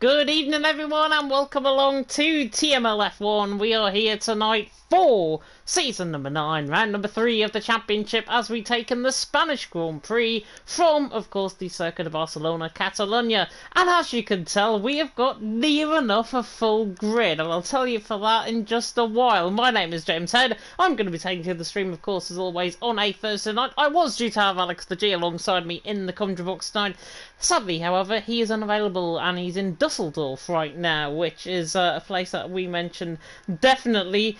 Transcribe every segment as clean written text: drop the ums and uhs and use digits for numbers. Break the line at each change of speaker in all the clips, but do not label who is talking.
Good evening everyone and welcome along to TML F1. We are here tonight for season number 9, round number 3 of the championship as we take in the Spanish Grand Prix from, of course, the Circuit of Barcelona, Catalonia. And as you can tell, we have got near enough a full grid, and I'll tell you for that in just a while. My name is James Head. I'm going to be taking to the stream, of course, as always, on a Thursday night. I was due to have Alex the G alongside me in the commentary box tonight. Sadly, however, he is unavailable and he's in Dusseldorf right now, which is a place that we mentioned definitely.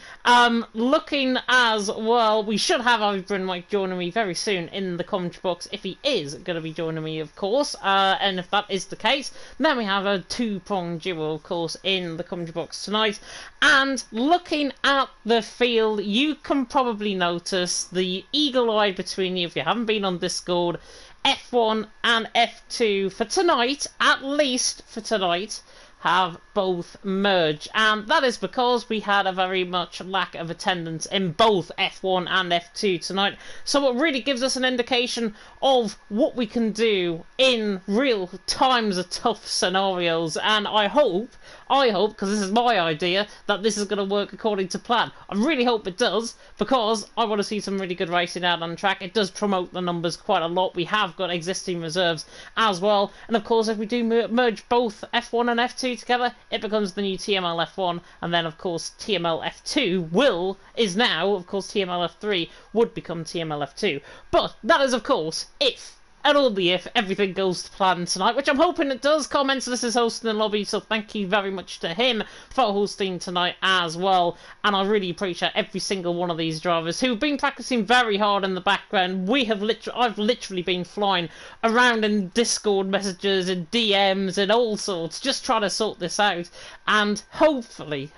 Looking as well, we should have Ivor and Mike joining me very soon in the commentary box if he is going to be joining me, of course. And if that is the case, then we have a two-pronged duo, of course, in the commentary box tonight. And looking at the field, you can probably notice the eagle eye between you if you haven't been on Discord. F1 and F2 for tonight, at least for tonight, have both merged, and that is because we had a very much lack of attendance in both F1 and F2 tonight, so it really gives us an indication of what we can do in real times of tough scenarios. And I hope, because this is my idea, that this is going to work according to plan. I really hope it does, because I want to see some really good racing out on track. It does promote the numbers quite a lot. We have got existing reserves as well, and of course if we do merge both F1 and F2 together, it becomes the new TML F1, and then of course TML F2 is now, of course TML F3 would become TML F2. But that is of course if, and only if, everything goes to plan tonight, which I'm hoping it does. Comments, this is hosting the lobby, so thank you very much to him for hosting tonight as well. And I really appreciate every single one of these drivers who've been practicing very hard in the background. I've literally been flying around in Discord messages and DMs and all sorts, just trying to sort this out. And hopefully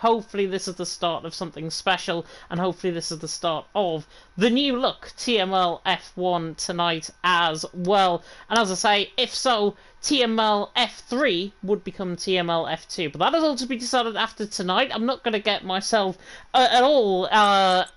this is the start of something special, and hopefully this is the start of the new look TML F1 tonight as well. And as I say, if so, TML F3 would become TML F2, but that is all to be decided after tonight. I'm not going to get myself at all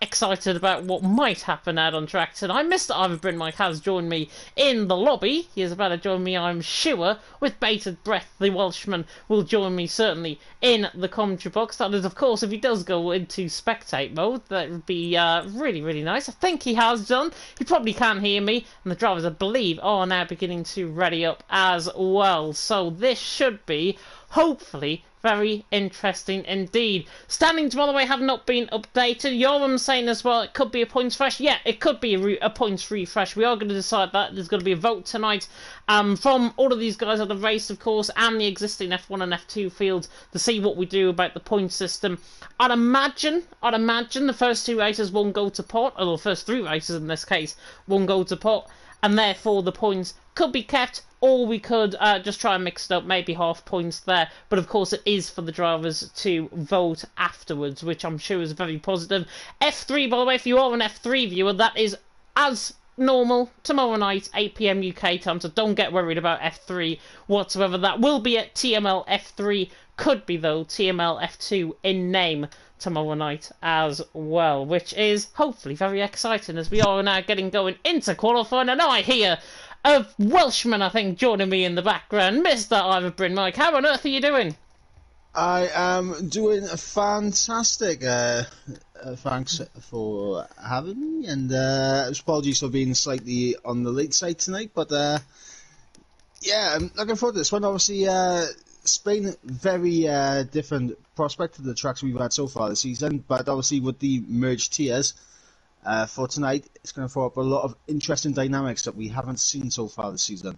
excited about what might happen out on track tonight. Mr. Ivor Brynmike has joined me in the lobby. He is about to join me, I'm sure, with bated breath. The Welshman will join me certainly in the commentary box. That is, of course, if he does go into spectate mode, that would be really, really nice. I think he has done. He probably can't hear me, and the drivers, I believe, are now beginning to ready up as well. So this should be, hopefully, very interesting indeed. Standings, by the way, have not been updated. Yoram saying as well it could be a points refresh. Yeah, it could be a points refresh. We are going to decide that. There's going to be a vote tonight from all of these guys that have raced, of course, and the existing F1 and F2 fields to see what we do about the point system. I'd imagine the first two races won't go to pot, or the first three races in this case won't go to pot, and therefore the points could be kept, or we could just try and mix it up, maybe half points there. But of course it is for the drivers to vote afterwards, which I'm sure is very positive. F3, by the way, if you are an F3 viewer, that is as normal tomorrow night, 8 PM UK time, so don't get worried about F3 whatsoever. That will be at TML F3, could be though TML F2 in name tomorrow night as well, which is hopefully very exciting as we are now getting going into qualifying. And I hear a Welshman, I think, joining me in the background, Mr. Ivor Brynmike. How on earth are you doing?
I am doing fantastic. Thanks for having me, and apologies for being slightly on the late side tonight, but yeah, I'm looking forward to this one. Obviously, Spain, very different prospect to the tracks we've had so far this season, but obviously with the merged tiers for tonight, it's going to throw up a lot of interesting dynamics that we haven't seen so far this season.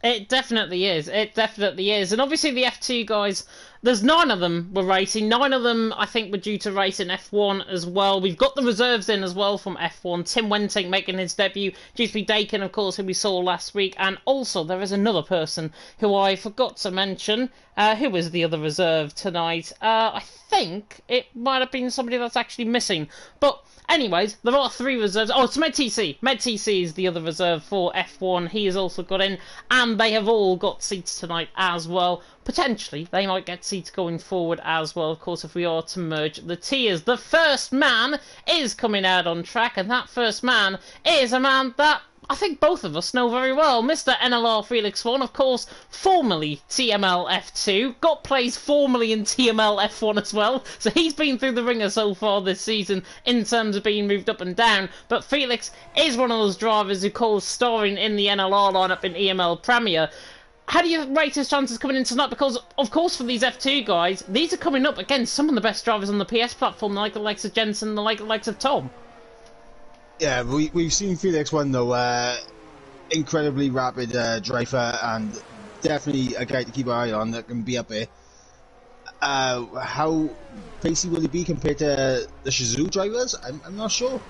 It definitely is. It definitely is. And obviously the F2 guys, there's 9 of them were racing. 9 of them, I think, were due to race in F1 as well. We've got the reserves in as well from F1. Tim Wenting making his debut. GP Dakin, of course, who we saw last week. And also there is another person who I forgot to mention. Who was the other reserve tonight? I think it might have been somebody that's actually missing. But anyways, there are 3 reserves. Oh, it's MedTC. MedTC is the other reserve for F1. He has also got in, and they have all got seats tonight as well. Potentially, they might get seats going forward as well, of course, if we are to merge the tiers. The first man is coming out on track, and that first man is a man that I think both of us know very well. Mr. NLR Felix Swan, of course, formerly TML F2, got plays formerly in TML F1 as well, so he's been through the ringer so far this season in terms of being moved up and down, but Felix is one of those drivers who calls starring in the NLR lineup in EML Premier. How do you rate his chances coming in tonight? Because, of course, for these F2 guys, these are coming up against some of the best drivers on the PS platform, like the likes of Jensen, the likes of Tom.
Yeah, we've seen Felix win though. Incredibly rapid driver, and definitely a guy to keep an eye on that can be up there. How pacey will he be compared to the Shizou drivers? I'm not sure.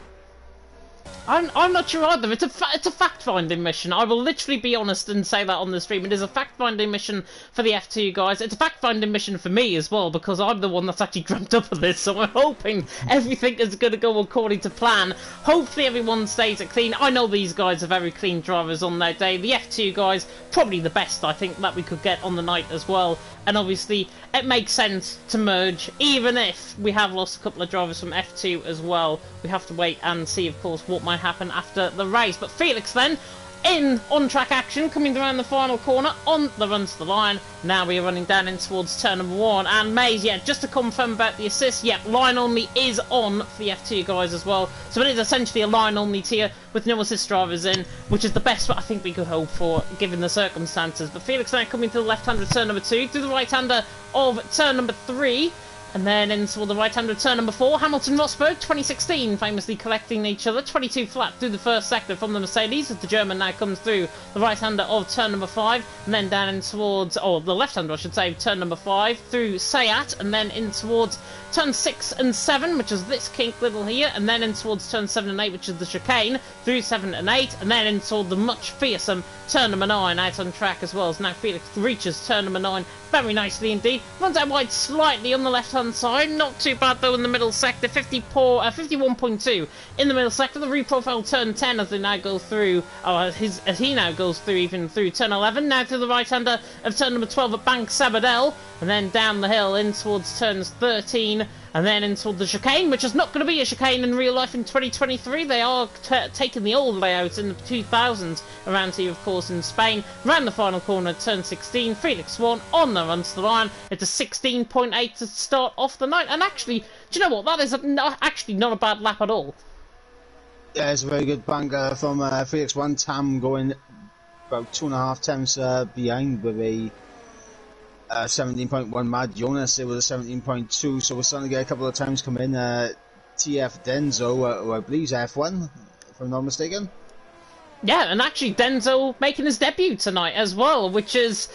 I'm not sure either. It's a fact-finding mission. I will literally be honest and say that on the stream. It is a fact-finding mission for the F2 guys. It's a fact-finding mission for me as well, because I'm the one that's actually dreamt up of this, so I'm hoping everything is going to go according to plan. Hopefully everyone stays clean. I know these guys are very clean drivers on their day. The F2 guys, probably the best, I think, that we could get on the night as well. And obviously, it makes sense to merge, even if we have lost a couple of drivers from F2 as well. We have to wait and see, of course, what might happen after the race. But Felix then, in on-track action, coming around the final corner, on the run to the line. Now we are running down in towards turn number 1. And Mays, yeah, just to confirm about the assist, yeah, line only is on for the F2 guys as well. So it is essentially a line only tier with no assist drivers in, which is the best I think we could hope for, given the circumstances. But Felix now coming to the left-hander of turn number 2, through the right-hander of turn number 3. And then into the right-hander turn number 4, Hamilton Rosberg, 2016, famously collecting each other. 22 flat through the first sector from the Mercedes, as the German now comes through the right-hander of turn number 5, and then down in towards, or the left-hander I should say, turn number 5, through Sayat, and then in towards turn 6 and 7, which is this kink little here, and then in towards turn 7 and 8, which is the chicane, through 7 and 8, and then in toward the much fearsome turn number 9, out on track as well, as now Felix reaches turn number 9 very nicely indeed. Runs out wide slightly on the left-hand side, not too bad though in the middle sector, 51.2 in the middle sector. The reprofile turn 10 as they now go through, as he now goes through even through turn 11, now through the right-hander of turn number 12 at Bank Sabadell, and then down the hill in towards turns 13, and then into the chicane, which is not going to be a chicane in real life in 2023. They are taking the old layout in the 2000s around here, of course, in Spain. Round the final corner at turn 16, Felix Swan on the run to the line. It's a 16.8 to start off the night. And actually, do you know what? That is actually not a bad lap at all.
Yeah, it's a very good bank from Felix Swan. Tam going about 2.5 tenths behind with a 17.1 Mad Jonas. It was a 17.2, so we're starting to get a couple of times come in. TF Denzo, who I believe is F1, if I'm not mistaken. Yeah,
and actually Denzo making his debut tonight as well, which is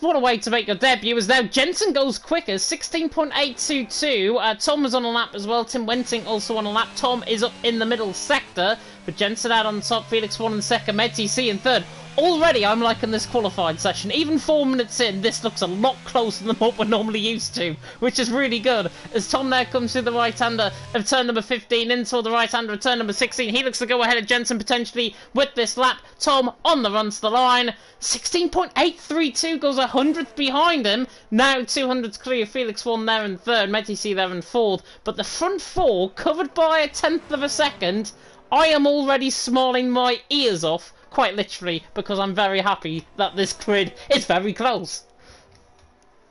what a way to make your debut. As now Jensen goes quicker, 16.822. Tom was on a lap as well. Tim Wenting also on a lap. Tom is up in the middle sector, but Jensen out on top. Felix 1 in second, Medzi C in third. Already, I'm liking this qualified session. Even 4 minutes in, this looks a lot closer than what we're normally used to, which is really good. As Tom now comes through the right-hander of turn number 15, into the right-hander of turn number 16. He looks to go ahead of Jensen potentially with this lap. Tom on the run to the line. 16.832 goes 100th behind him. Now 200's clear. Felix 1 there in third. Medici there in fourth. But the front 4, covered by a 10th of a second, I am already smiling my ears off. Quite literally, because I'm very happy that this grid is very close.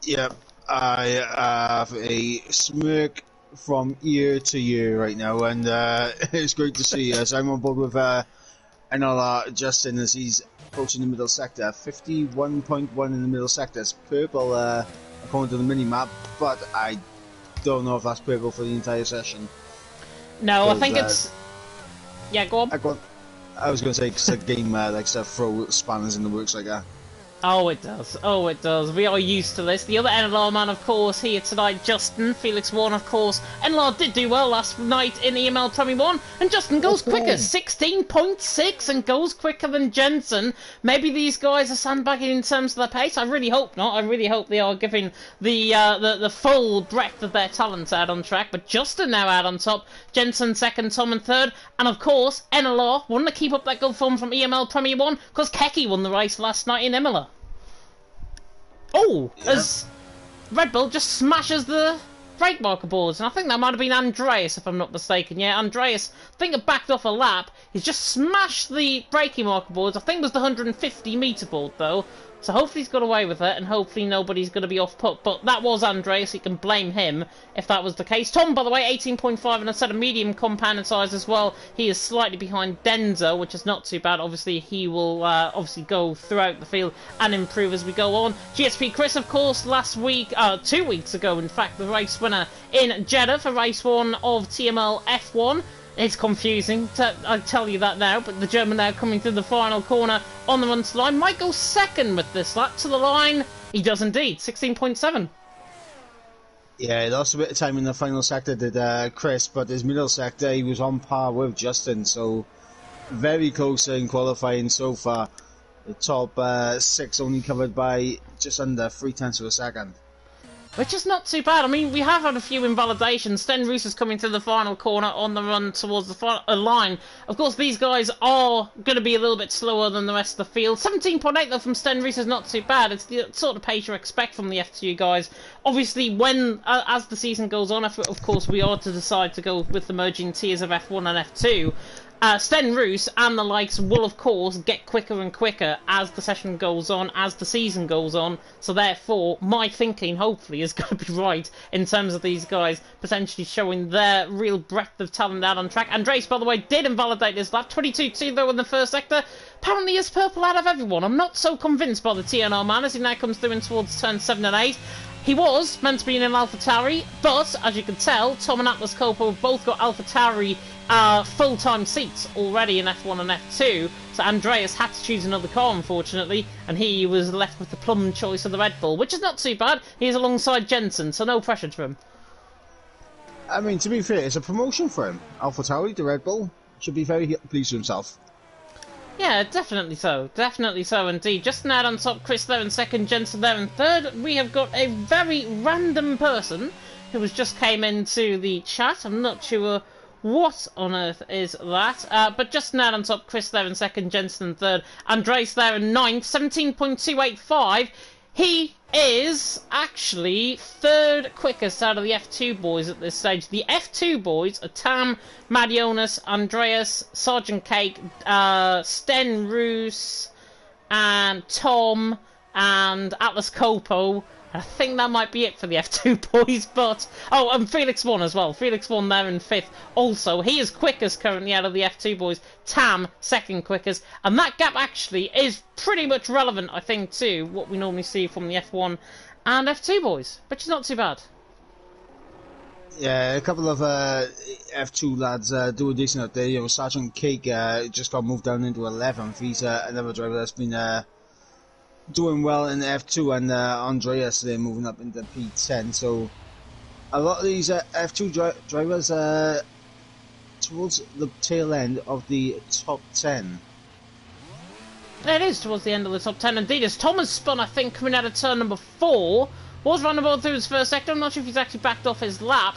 Yep, I have a smirk from ear to ear right now, and it's great to see us. I'm on board with NLR Justin as he's approaching the middle sector. 51.1 in the middle sector. It's purple according to the mini-map, but I don't know if that's purple for the entire session.
No, I think it's... Yeah, go on.
I was going to say, because the game likes to throw spanners in the works like that.
Oh, it does. Oh, it does. We are used to this. The other NLR man, of course, here tonight, Justin. Felix Warren, of course. NLR did do well last night in EML Premier 1, and Justin goes quicker. 16.6 and goes quicker than Jensen. Maybe these guys are sandbagging in terms of their pace. I really hope not. I really hope they are giving the full breadth of their talent out on track. But Justin now out on top. Jensen second, Tom in third. And, of course, NLR want to keep up that good form from EML Premier 1 because Keki won the race last night in Imola. Oh, yeah. As Red Bull just smashes the brake marker boards, and I think that might have been Andreas, if I'm not mistaken. Yeah, Andreas, I think it backed off a lap. He's just smashed the braking marker boards. I think it was the 150-meter board, though. So hopefully he's got away with it, and hopefully nobody's going to be off put. But that was Andreas, so you can blame him if that was the case. Tom, by the way, 18.5 and a set of medium compound size as well. He is slightly behind Denzo, which is not too bad. Obviously, he will obviously go throughout the field and improve as we go on. GSP Chris, of course, last week, 2 weeks ago, in fact, the race winner in Jeddah for race 1 of TML F1. It's confusing, I tell you that now, but the German now coming through the final corner on the run to the line. Might go second with this lap to the line. He does indeed, 16.7.
Yeah, he lost a bit of time in the final sector, did Chris, but his middle sector, he was on par with Justin, so very close in qualifying so far. The top 6 only covered by just under 0.3 of a second.
Which is not too bad. I mean, we have had a few invalidations. Sten Roos is coming to the final corner on the run towards the final line. Of course, these guys are going to be a little bit slower than the rest of the field. 17.8 though from Sten Roos is not too bad. It's the sort of pace you expect from the F2 guys. Obviously, when as the season goes on, of course, we are to decide to go with the merging tiers of F1 and F2. Sten Roos and the likes will, of course, get quicker and quicker as the session goes on, as the season goes on. So therefore, my thinking, hopefully, is going to be right in terms of these guys potentially showing their real breadth of talent out on track. Andres, by the way, did invalidate his lap. 22.2, though, in the first sector. Apparently, is purple out of everyone. I'm not so convinced by the TNR man as he now comes through in towards turn 7 and 8. He was meant to be in an AlphaTauri, but as you can tell, Tom and Atlas Copo have both got AlphaTauri full-time seats already in F1 and F2, so Andreas had to choose another car, unfortunately, and he was left with the plum choice of the Red Bull, which is not too bad. He is alongside Jensen, so no pressure to him.
I mean, to be fair, it's a promotion for him. AlphaTauri, the Red Bull, should be very pleased with himself.
Yeah, definitely so. Definitely so indeed. Just now on top, Chris there in second, Jensen there in third. We have got a very random person who has just came into the chat. I'm not sure what on earth is that. But just now on top, Chris there in second, Jensen in third. Andres there in ninth, 17.285. He is actually third quickest out of the F2 boys at this stage. The F2 boys are Tam, Madionis, Andreas, Sergeant Cake, Sten Roos, and Tom, and Atlas Copo. I think that might be it for the F2 boys, but... Oh, and Felix One as well. Felix One there in fifth. Also, he is quickest currently out of the F2 boys. Tam, second quickest. And that gap actually is pretty much relevant, I think, to what we normally see from the F1 and F2 boys, which is not too bad.
Yeah, a couple of F2 lads do a decent out there. You know, Sergeant Cake just got moved down into 11th. He's another driver that's been... doing well in F2, and Andreas they're moving up into P10. So a lot of these F2 drivers towards the tail end of the top 10.
It is towards the end of the top 10 indeed. As Thomas spun, I think, coming out of turn number 4. Was roundabout through his first sector. I'm not sure if he's actually backed off his lap.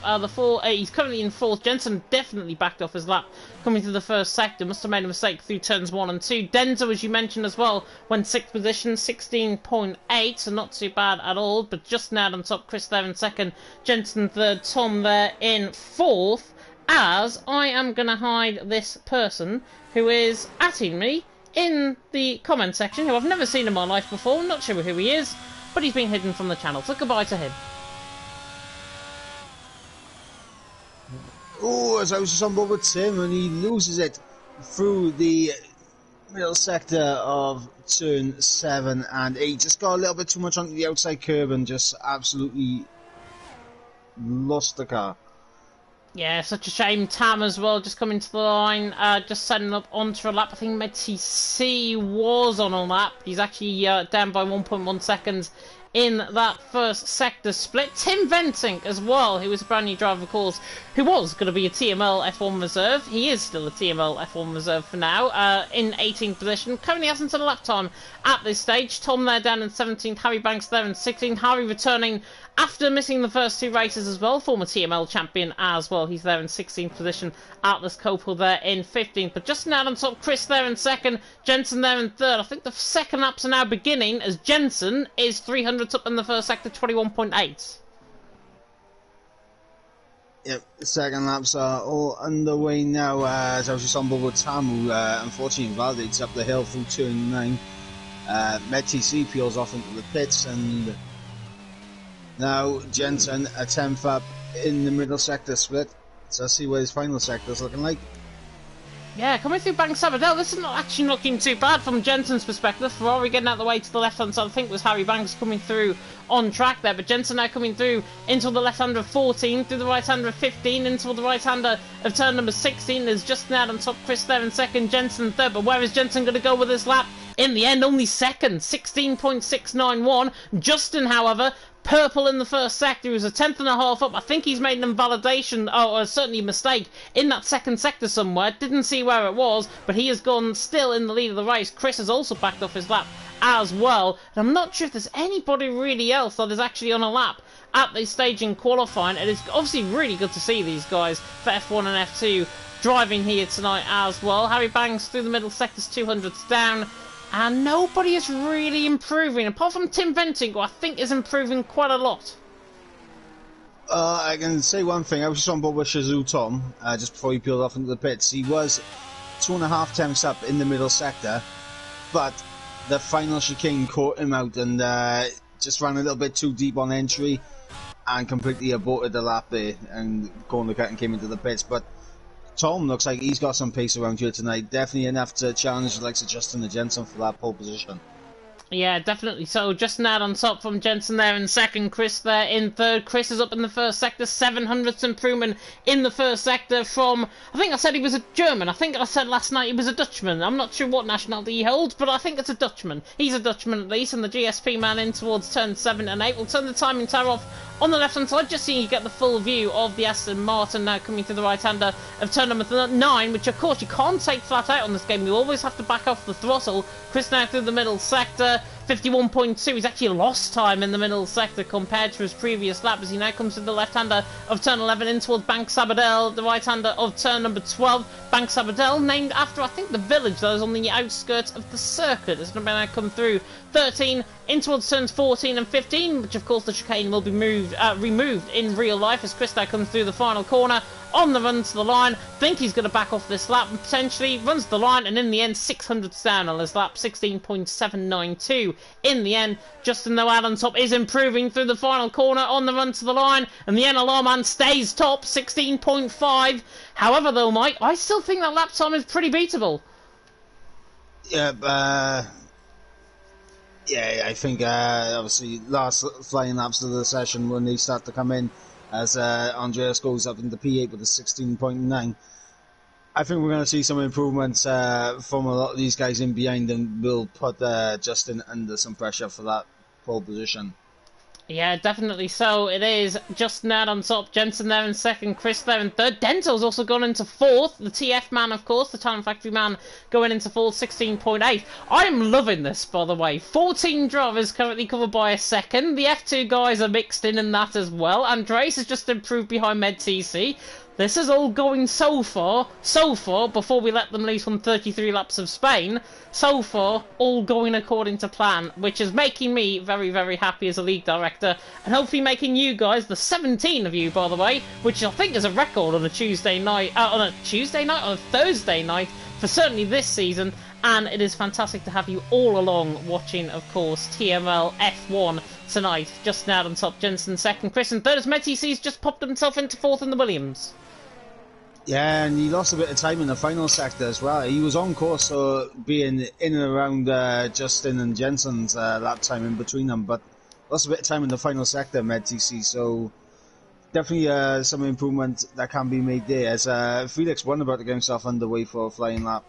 He's currently in fourth. Jensen definitely backed off his lap coming through the first sector. Must have made a mistake through turns 1 and 2. Denzo, as you mentioned as well, went 6th position, 16.8, so not too bad at all. But just now on top, Chris there in second, Jensen third, Tom there in fourth. As I am going to hide this person who is atting me in the comment section, who I've never seen in my life before. Not sure who he is, but he's been hidden from the channel, so goodbye to him.
Oh, as I was just on board with Tim, and he loses it through the middle sector of turn 7 and 8. Just got a little bit too much onto the outside curb and just absolutely lost the car.
Yeah, such a shame. Tam as well, just coming to the line, just setting up onto a lap. I think MTC was on a lap. He's actually down by 1.1 seconds in that first sector split. Tim Ventink as well, who was a brand new driver, of course, who was going to be a TML F1 reserve. He is still a TML F1 reserve for now, in 18th position. Currently hasn't had a lap time at this stage. Tom there down in 17th, Harry Banks there in 16th. Harry returning after missing the first 2 races as well, former TML champion as well. He's there in 16th position. Atlas Copel there in 15th. But just now on top, Chris there in second, Jensen there in third. I think the second laps are now beginning as Jensen is 300th up in the first sector, 21.8.
Yep, the second laps are all underway now. As I was just on board with Tam, who unfortunately validates up the hill through turn 9. MedTC peels off into the pits, and now Jensen a 10th up in the middle sector split. So let's see what his final sector is looking like.
Yeah, coming through Bank Sabadell, this is not actually looking too bad from Jensen's perspective. Ferrari getting out of the way to the left-hand side, I think it was Harry Banks coming through on track there, but Jensen now coming through into the left-hander of 14, through the right-hander of 15, into the right-hander of turn number 16. There's Justin out on top, Chris there in second, Jensen third, but where is Jensen going to go with this lap? In the end, only second, 16.691. Justin, however, purple in the first sector. He was a 10th and a half up. I think he's made an invalidation, or certainly a mistake, in that second sector somewhere. Didn't see where it was, but he has gone still in the lead of the race. Chris has also backed off his lap as well. And I'm not sure if there's anybody really else that is actually on a lap at this stage in qualifying. It is obviously really good to see these guys for F1 and F2 driving here tonight as well. Harry Banks through the middle sectors, 200s down. And nobody is really improving, apart from Tim Venting, who I think is improving quite a lot.
I can say one thing. I was just on board with Shazoo Tom, just before he peeled off into the pits. He was 2.5 tenths up in the middle sector, but the final chicane caught him out and just ran a little bit too deep on entry and completely aborted the lap there and corner cut and came into the pits. But Tom looks like he's got some pace around here tonight. Definitely enough to challenge the likes of Justin and Jensen for that pole position. Yeah,
definitely so. Justin out on top from Jensen there in second, Chris there in third. Chris is up in the first sector, 700th improvement in the first sector from, I think I said he was a German. I think I said last night he was a Dutchman. I'm not sure what nationality he holds, but I think it's a Dutchman. He's a Dutchman at least, and the GSP man in towards turn 7 and 8. We'll turn the timing tower off on the left-hand side, just so you get the full view of the Aston Martin now coming to the right-hander of turn number 9, which of course you can't take flat out on this game. You always have to back off the throttle. Chris now through the middle sector, 51.2. He's actually lost time in the middle sector compared to his previous lap as he now comes to the left-hander of turn 11 in towards Bank Sabadell, the right-hander of turn number 12. Bank Sabadell, named after, I think, the village that is on the outskirts of the circuit. As number now come through 13 in towards turns 14 and 15, which of course the chicane will be removed in real life as Chris now comes through the final corner on the run to the line. Think he's going to back off this lap and potentially runs the line, and in the end 600ths down on his lap, 16.792 in the end. Justin though out on top is improving through the final corner on the run to the line, and the NLR man stays top, 16.5. However though, Mike, I still think that lap time is pretty beatable.
Yeah, I think obviously last flying laps of the session when they start to come in, as Andreas goes up into P8 with a 16.9. I think we're going to see some improvements from a lot of these guys in behind, and will put Justin under some pressure for that pole position.
Yeah, definitely so. It is Justin out on top, Jensen there in second, Chris there in third. Dento's also gone into fourth. The TF man, of course, the Talent Factory man, going into fourth, 16.8. I'm loving this, by the way. 14 drivers currently covered by a second. The F2 guys are mixed in that as well. Andres has just improved behind MedTC. This is all going so far, before we let them loose on 33 laps of Spain, so far, all going according to plan, which is making me very, very happy as a league director, and hopefully making you guys, the 17 of you, by the way, which I think is a record on a Thursday night, on a Thursday night, for certainly this season, and it is fantastic to have you all along watching, of course, TML F1 tonight. Just now on top, Jensen second, Chris in third, as MedTC's just popped himself into fourth in the Williams.
Yeah, and he lost a bit of time in the final sector as well. He was on course, so being in and around Justin and Jensen's lap time in between them, but lost a bit of time in the final sector, MedTC, so definitely some improvement that can be made there, as Felix won about to get himself underway for a flying lap.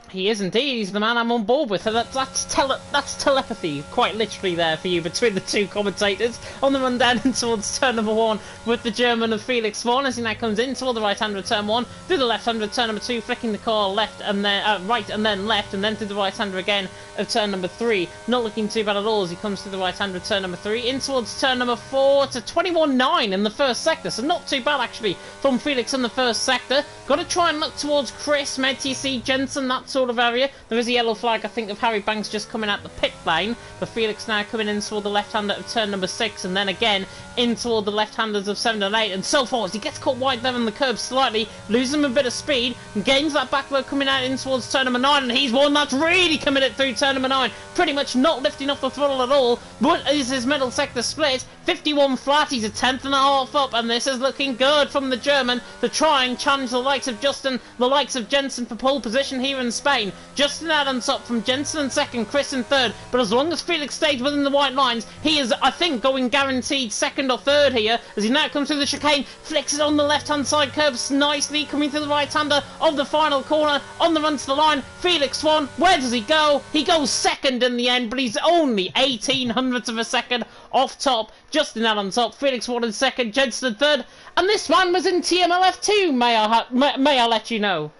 He is indeed. He's the man I'm on board with. That's telepathy, quite literally, there for you between the two commentators on the run down towards turn number 1 with the German of Felix Swan as he now comes in toward the right-hander of turn 1, through the left-hander of turn number 2, flicking the car left and then right and then left, and then through the right-hander again of turn number 3. Not looking too bad at all as he comes through the right-hander of turn number 3 in towards turn number 4 to 21.9 in the first sector. So not too bad actually from Felix in the first sector. Got to try and look towards Chris, MedTC, Jensen, that sort sort of area. There is a yellow flag, I think, of Harry Banks just coming out the pit lane, but Felix now coming in toward the left-hander of turn number 6, and then again in toward the left-handers of 7 and 8, and so forth. He gets caught wide there on the curb slightly, losing a bit of speed, and gains that back row coming out in towards turn number 9, and he's one that's really coming it through turn number 9, pretty much not lifting off the throttle at all. What is his middle sector split? 51 flat, he's a tenth and a half up, and this is looking good from the German to try and challenge the likes of Justin, the likes of Jensen for pole position here in Spain. Justin out on top from Jensen in second, Chris in third, but as long as Felix stays within the white lines, he is, I think, going guaranteed second or third here, as he now comes through the chicane, flexes on the left-hand side curbs nicely, coming through the right-hander of the final corner, on the run to the line. Felix won. Where does he go? He goes second in the end, but he's only 18 hundredths of a second off top. Justin out on top, Felix won in second, Jensen in third, and this one was in TMLF2, may I let you know.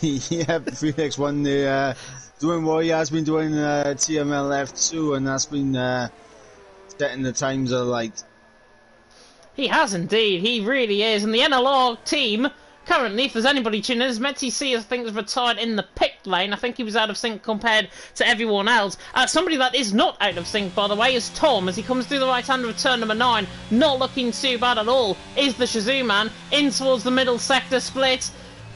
Yeah, Felix won the doing what he has been doing TMLF2, and that's been setting the times alight.
He has indeed, he really is, and the NLR team currently, if there's anybody tuning in, Metty C, I think, is retired in the pit lane. I think he was out of sync compared to everyone else. Somebody that is not out of sync, by the way, is Tom, as he comes through the right-hander of turn number 9. Not looking too bad at all, is the Shazoo man, in towards the middle sector split.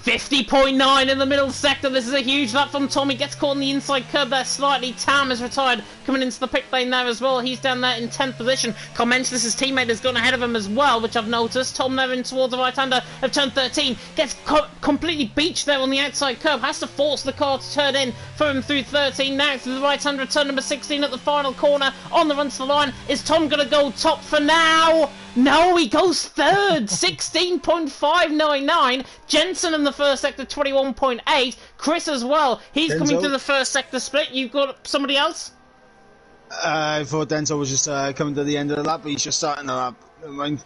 50.9 in the middle sector. This is a huge lap from Tom. He gets caught on the inside curb there slightly. Tam is retired, coming into the pit lane there as well. He's down there in 10th position. Comments this his teammate has gone ahead of him as well, which I've noticed. Tom there in towards the right-hander of turn 13. Gets completely beached there on the outside curb. Has to force the car to turn in for him through 13. Now through the right-hander of turn number 16 at the final corner. On the run to the line. Is Tom going to go top for now? No, he goes third, 16.599. Jensen in the first sector, 21.8. Chris as well. He's
Denzel
coming to the first sector split. You've got somebody else?
I thought Denzel was just coming to the end of the lap, but he's just starting the lap. Never mind.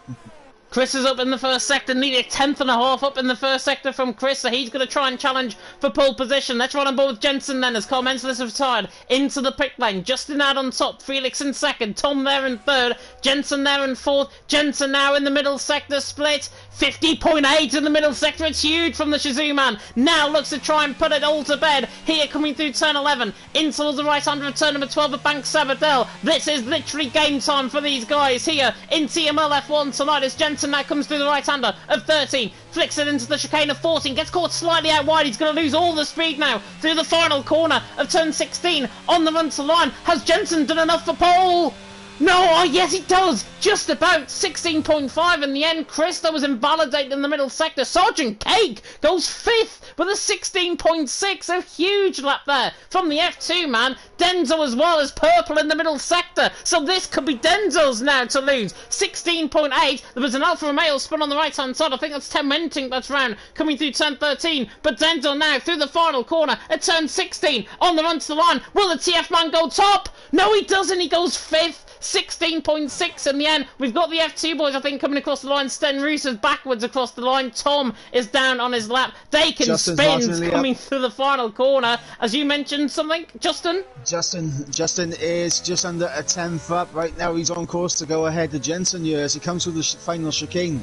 Chris is up in the first sector, nearly a tenth and a half up in the first sector from Chris, so he's going to try and challenge for pole position. Let's run on board with Jensen then, as Carl Menzel is retired into the pit lane. Justin out on top, Felix in second, Tom there in third, Jensen there in fourth, Jensen now in the middle sector split. 50.8 in the middle sector, it's huge from the Shazoo man. Now looks to try and put it all to bed. Here coming through turn 11, in towards the right-hander of turn number 12 of Banks Sabadell. This is literally game time for these guys here in TML F1 tonight, as Jensen now comes through the right-hander of 13. Flicks it into the chicane of 14, gets caught slightly out wide. He's going to lose all the speed now through the final corner of turn 16. On the run to the line, has Jensen done enough for pole? No, oh yes he does! Just about 16.5 in the end. Chris, that was invalidated in the middle sector. Sergeant Cake goes 5th with a 16.6. A huge lap there from the F2 man. Denzel as well as purple in the middle sector. So this could be Denzel's now to lose. 16.8. There was an Alfa Romeo spun on the right hand side. I think that's 10 Wentink that's round. Coming through turn 13. But Denzel now through the final corner at turn 16. On the run to the line. Will the TF man go top? No, he doesn't. He goes 5th. 16.6 in the end. We've got the F2 boys, I think, coming across the line. Sten Roos is backwards across the line. Tom is down on his lap. Dakin spins coming through the final corner. As you mentioned something, Justin?
Justin is just under a 10th up. Right now he's on course to go ahead to Jensen here as he comes through the final chicane.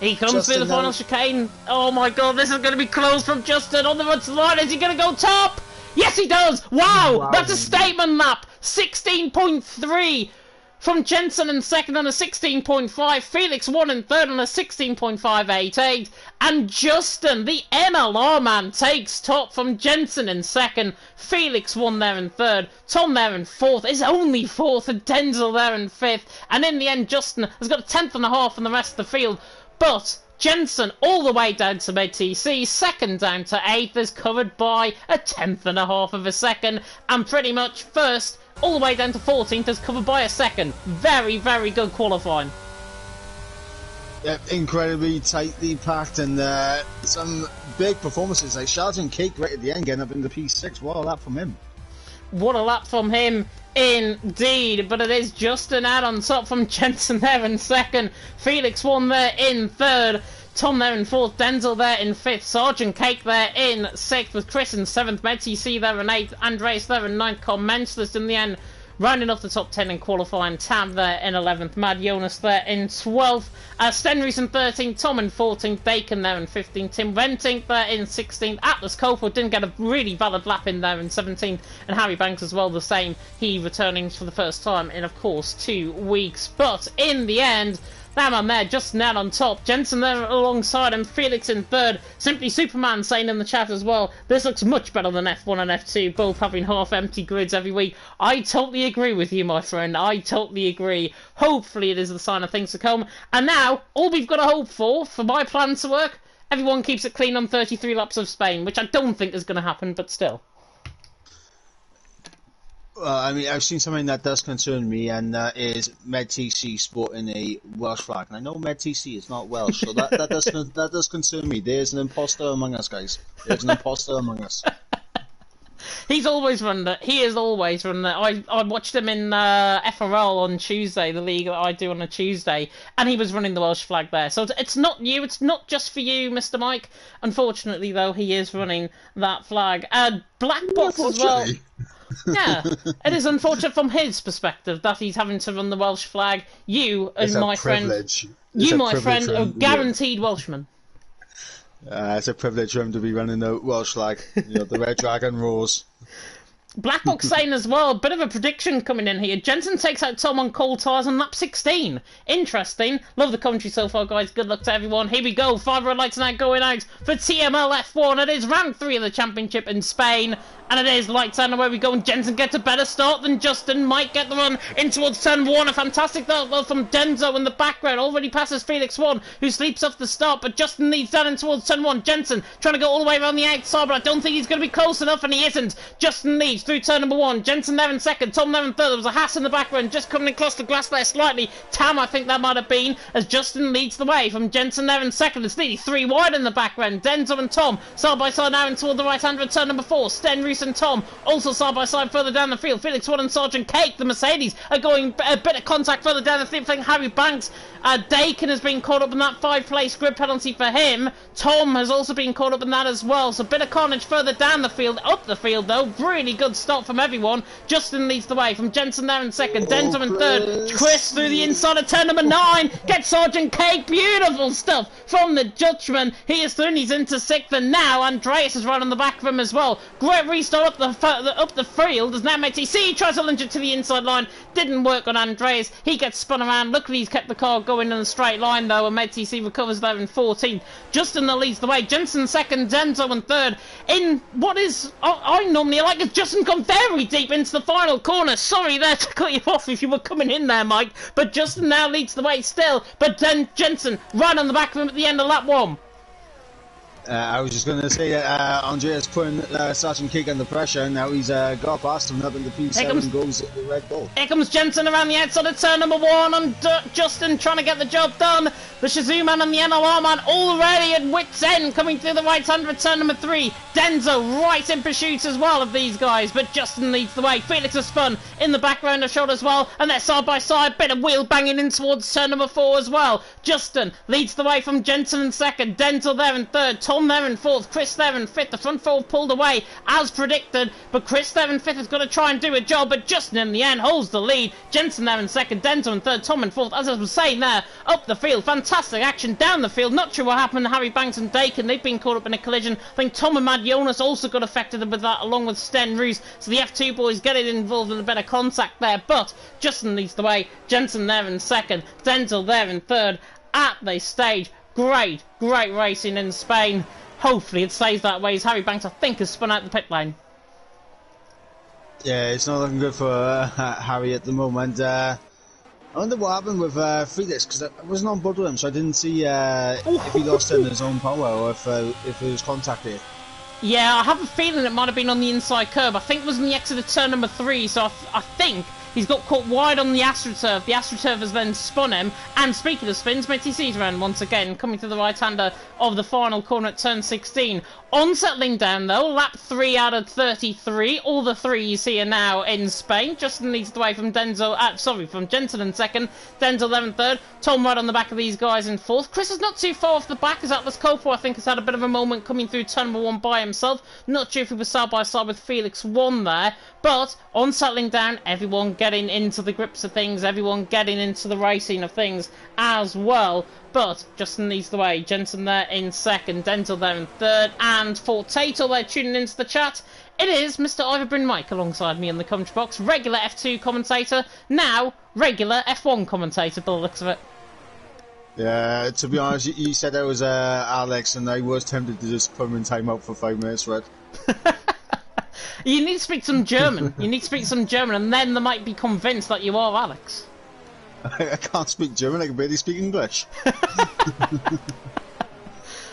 He comes through the final chicane. Oh my god, this is going to be close from Justin on the run to the line. Is he going to go top? Yes, he does! Wow! That's a statement lap! 16.3 from Jensen in second on a 16.5. Felix won in third on a 16.588. And Justin, the NLR man, takes top from Jensen in second. Felix won there in third. Tom there in fourth. Is only fourth. And Denzel there in fifth. And in the end, Justin has got a tenth and a half from the rest of the field. But Jensen all the way down to mid-TC, second down to 8th, is covered by a tenth and a half of a second, and pretty much first all the way down to 14th is covered by a second. Very, very good qualifying.
Yep, incredibly tightly packed, and some big performances, like Sergeant Cake right at the end getting up into P6. What a lap from him.
What a lap from him indeed, but it is Justin out on top from Jensen there in second. Felix won there in third. Tom there in fourth. Denzel there in fifth. Sergeant Cake there in sixth with Chris in seventh. MedTC there in eighth. Andreas there in ninth. Commencelist in the end Rounding off the top 10 in qualifying, Tab there in 11th, Mad Jonas there in 12th, Stenrys in 13th, Tom in 14th, Dakin there in 15th, Tim Wentink there in 16th, Atlas Cofer didn't get a really valid lap in there in 17th, and Harry Banks as well the same, he returning for the first time in, of course, 2 weeks. But in the end, that man there, just now on top. Jensen there alongside him. Felix in third. Simply Superman saying in the chat as well, this looks much better than F1 and F2, both having half-empty grids every week. I totally agree with you, my friend. I totally agree. Hopefully it is the sign of things to come. And now, all we've got to hope for my plan to work, everyone keeps it clean on 33 laps of Spain, which I don't think is going to happen, but still.
Well, I mean, I've seen something that does concern me, and that is MedTC sporting a Welsh flag. And I know MedTC is not Welsh, so that does concern me. There's an imposter among us, guys. There's an imposter among us.
He's always run that. He is always run that. I watched him in FRL on Tuesday, the league that I do on a Tuesday, and he was running the Welsh flag there. So it's not you. It's not just for you, Mr. Mike. Unfortunately, though, he is running that flag. Black Box as well. Yeah, it is unfortunate from his perspective that he's having to run the Welsh flag. You, my friend, are guaranteed Welshman.
It's a privilege for him to be running the Welsh flag. You know, the Red Dragon roars.
Blackbox saying as well, bit of a prediction coming in here. Jensen takes out Tom on cold tyres on lap 16. Interesting. Love the commentary so far, guys. Good luck to everyone. Here we go. 5 red lights now going out for TML F1. It is round 3 of the championship in Spain. And it is lights out where we go, and Jensen gets a better start than Justin. Might get the run in towards turn 1. A fantastic start from Denzo in the background. Already passes Felix 1, who sleeps off the start, but Justin leads down in towards turn 1. Jensen trying to go all the way around the outside, but I don't think he's going to be close enough, and he isn't. Justin leads through turn number 1. Jensen there in second. Tom there in third. There was a Haas in the background, just coming across the glass there slightly. Tam, I think that might have been, as Justin leads the way from Jensen there in second. It's nearly 3 wide in the background. Denzo and Tom side by side now in toward the right hand of turn number 4. Sten, Reese and Tom also side by side further down the field. Felix One and Sergeant Cake, the Mercedes, are going a bit of contact further down the field. I think Harry Banks, Dakin has been caught up in that 5-place grid penalty for him. Tom has also been caught up in that as well. So a bit of carnage further down the field. Up the field though, really good start from everyone. Justin leads the way from Jensen there in second. Denzo in third. Chris through the inside of turn number 9. Gets Sergeant Cake. Beautiful stuff from the judgment. He is through and he's into 6th, and now Andreas is right on the back of him as well. Great restart up the field as now MTC tries to lunge it to the inside line. Didn't work on Andreas. He gets spun around. Luckily he's kept the car going in a straight line though, and MTC recovers there in 14th. Justin that leads the way. Jensen second. Denzo in third. In what is I normally like is Justin gone very deep into the final corner. Sorry there to cut you off if you were coming in there, Mike, but Justin now leads the way still, but then Jensen right on the back of him at the end of lap 1.
I was just going to say that Andreas putting Sergeant Cake under pressure, and now he's got past him up in the P7 and goes to the Red Bull.
Here comes Jensen around the outside of turn number 1, and Justin trying to get the job done. The Shazoo man and the NLR man already at wit's end, coming through the right hand of turn number 3. Denzo right in pursuit as well of these guys, but Justin leads the way. Felix has spun in the background of shot as well, and they're side by side. Bit of wheel banging in towards turn number 4 as well. Justin leads the way from Jensen in second. Denzel there in third. Tom there in 4th. Chris there in 5th. The front 4 pulled away as predicted, but Chris there in 5th is going to try and do a job, but Justin in the end holds the lead. Jensen there in second. Denzel in third. Tom in 4th. As I was saying there, up the field. Fantastic action down the field. Not sure what happened to Harry Banks and Dakin. They've been caught up in a collision. I think Tom and Mad Jonas also got affected with that, along with Sten Roos. So the F2 boys getting involved in a bit of contact there, but Justin leads the way. Jensen there in second. Denzel there in third. At the stage, great racing in Spain. Hopefully it stays that way, as Harry Banks, I think, has spun out the pit lane.
Yeah, it's not looking good for Harry at the moment. I wonder what happened with Felix, because I wasn't on board with him, so I didn't see if he lost in his own power or if it was contact here.
Yeah, I have a feeling it might have been on the inside curb. I think it was in the exit of turn number 3, so I think he's got caught wide on the AstroTurf. The AstroTurf has then spun him. And speaking of spins, MTC's around once again, coming to the right-hander of the final corner at turn 16. On settling down, though, lap 3 out of 33. All the 3 you see are now in Spain. Justin leads the way from from Jensen in second. Denzel there in third. Tom right on the back of these guys in 4th. Chris is not too far off the back, as Atlas Copo, I think, has had a bit of a moment coming through turn number 1 by himself. Not sure if he was side by side with Felix 1 there. But on settling down, everyone gets getting into the grips of things, everyone getting into the racing of things as well. But Justin leads the way, Jensen there in second, Denzel there in third, and for Tato there tuning into the chat, it is Mr. Ivor Bryn Mike alongside me in the commentary box, regular F2 commentator, now regular F1 commentator by the looks of it.
Yeah, to be honest, you said that was Alex, and I was tempted to just put him in timeout for 5 minutes, Red.
You need to speak some German. You need to speak some German, and then they might be convinced that you are Alex.
I can't speak German, I can barely speak English.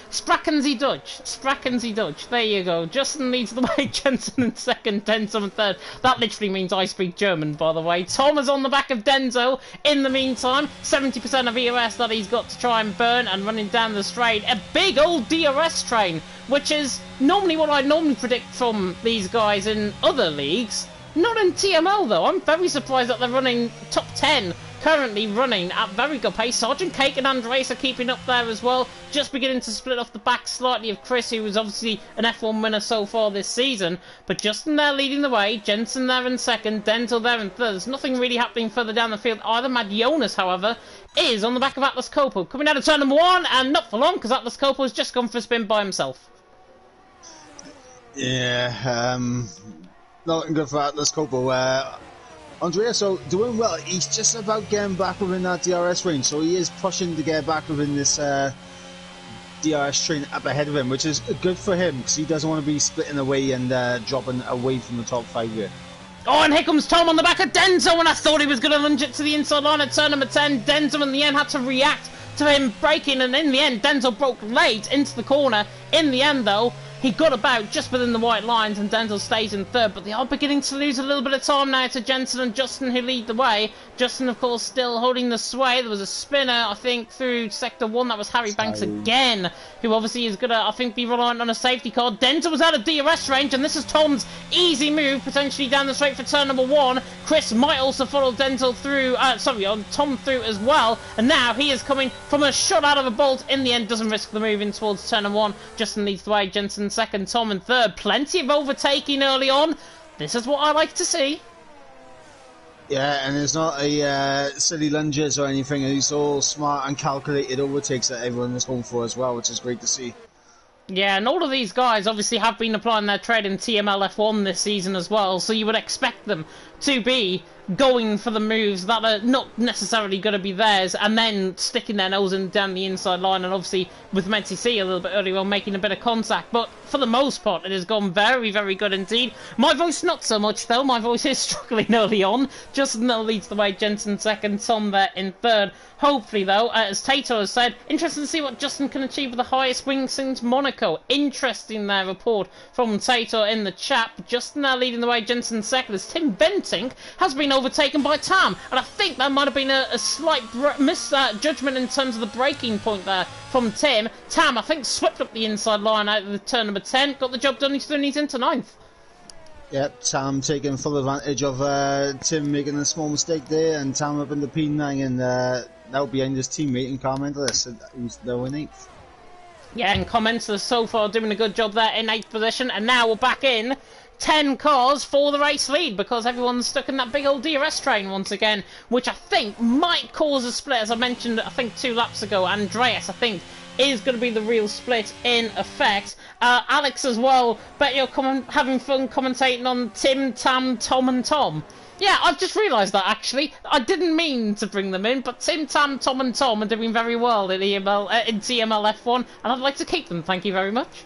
Sprachen Sie Deutsch. Sprachen Sie Deutsch. There you go. Justin leads the way, Jensen in second, Denzo in third. That literally means I speak German, by the way. Tom is on the back of Denzo. In the meantime, 70% of EOS that he's got to try and burn, and running down the straight. A big old DRS train, which is normally what I normally predict from these guys in other leagues. Not in TML, though. I'm very surprised that they're running top 10. Currently running at very good pace. Sergeant Cake and Andres are keeping up there as well. Just beginning to split off the back slightly of Chris, who was obviously an F1 winner so far this season. But Justin there leading the way. Jensen there in second. Dental there in third. There's nothing really happening further down the field either. Mad Jonas, however, is on the back of Atlas Copo. Coming out of turn number one, and not for long, because Atlas Copo has just gone for a spin by himself.
Yeah, not good for Atlas Copo. Andrea, so doing well. He's just about getting back within that DRS range, so he is pushing to get back within this DRS train up ahead of him, which is good for him because he doesn't want to be splitting away and dropping away from the top 5 here.
Oh, and here comes Tom on the back of Denzo, and I thought he was going to lunge it to the inside line at turn number 10. Denzo in the end had to react to him braking, and in the end Denzo broke late into the corner. In the end, though, he got about just within the white lines, and Denzel stays in third, but they are beginning to lose a little bit of time now to Jensen and Justin, who lead the way. Justin, of course, still holding the sway. There was a spinner, I think, through Sector 1. That was Harry Banks again, who obviously is going to, I think, be reliant on a safety car. Denzel was out of DRS range, and this is Tom's easy move, potentially down the straight for turn number 1. Chris might also follow Denzel through, Tom through as well, and now he is coming from a shot out of a bolt. In the end, doesn't risk the move in towards turn number 1. Justin leads the way, Jensen second, Tom in third. Plenty of overtaking early on. This is what I like to see.
Yeah, and it's not a silly lunges or anything. It's all smart and calculated overtakes that everyone is going for as well, which is great to see.
Yeah, and all of these guys obviously have been applying their trade in TML F1 this season as well, so you would expect them to be going for the moves that are not necessarily going to be theirs, and then sticking their nose in down the inside line, and obviously with Menty C a little bit earlier on making a bit of contact. But for the most part, it has gone very, very good indeed. My voice not so much though. My voice is struggling early on. Justin though leads the way, Jensen second, Tom there in third. Hopefully though, as Tato has said, interesting to see what Justin can achieve with the highest wing since Monaco. Interesting there report from Tato in the chat. Justin now leading the way, Jensen second, as Tim Benting has been overtaken by Tam, and I think that might have been a slight misjudgment in terms of the braking point there from Tim. Tam, I think, swept up the inside line out of the turn number 10, got the job done, he's into 9th.
Yep, Tam taking full advantage of Tim making a small mistake there, and Tam up in the P9 and now behind his teammate in Carmendelis, who's now in 8th.
Yeah, and Commensler so far doing a good job there in 8th position, and now we're back in 10 cars for the race lead, because everyone's stuck in that big old DRS train once again, which I think might cause a split. As I mentioned, I think 2 laps ago, Andreas, I think, is going to be the real split in effect. Alex as well, bet you're having fun commentating on Tim, Tam, Tom and Tom. Yeah, I've just realised that, actually. I didn't mean to bring them in, but Tim, Tam, Tom and Tom are doing very well in TML F1, and I'd like to keep them, thank you very much.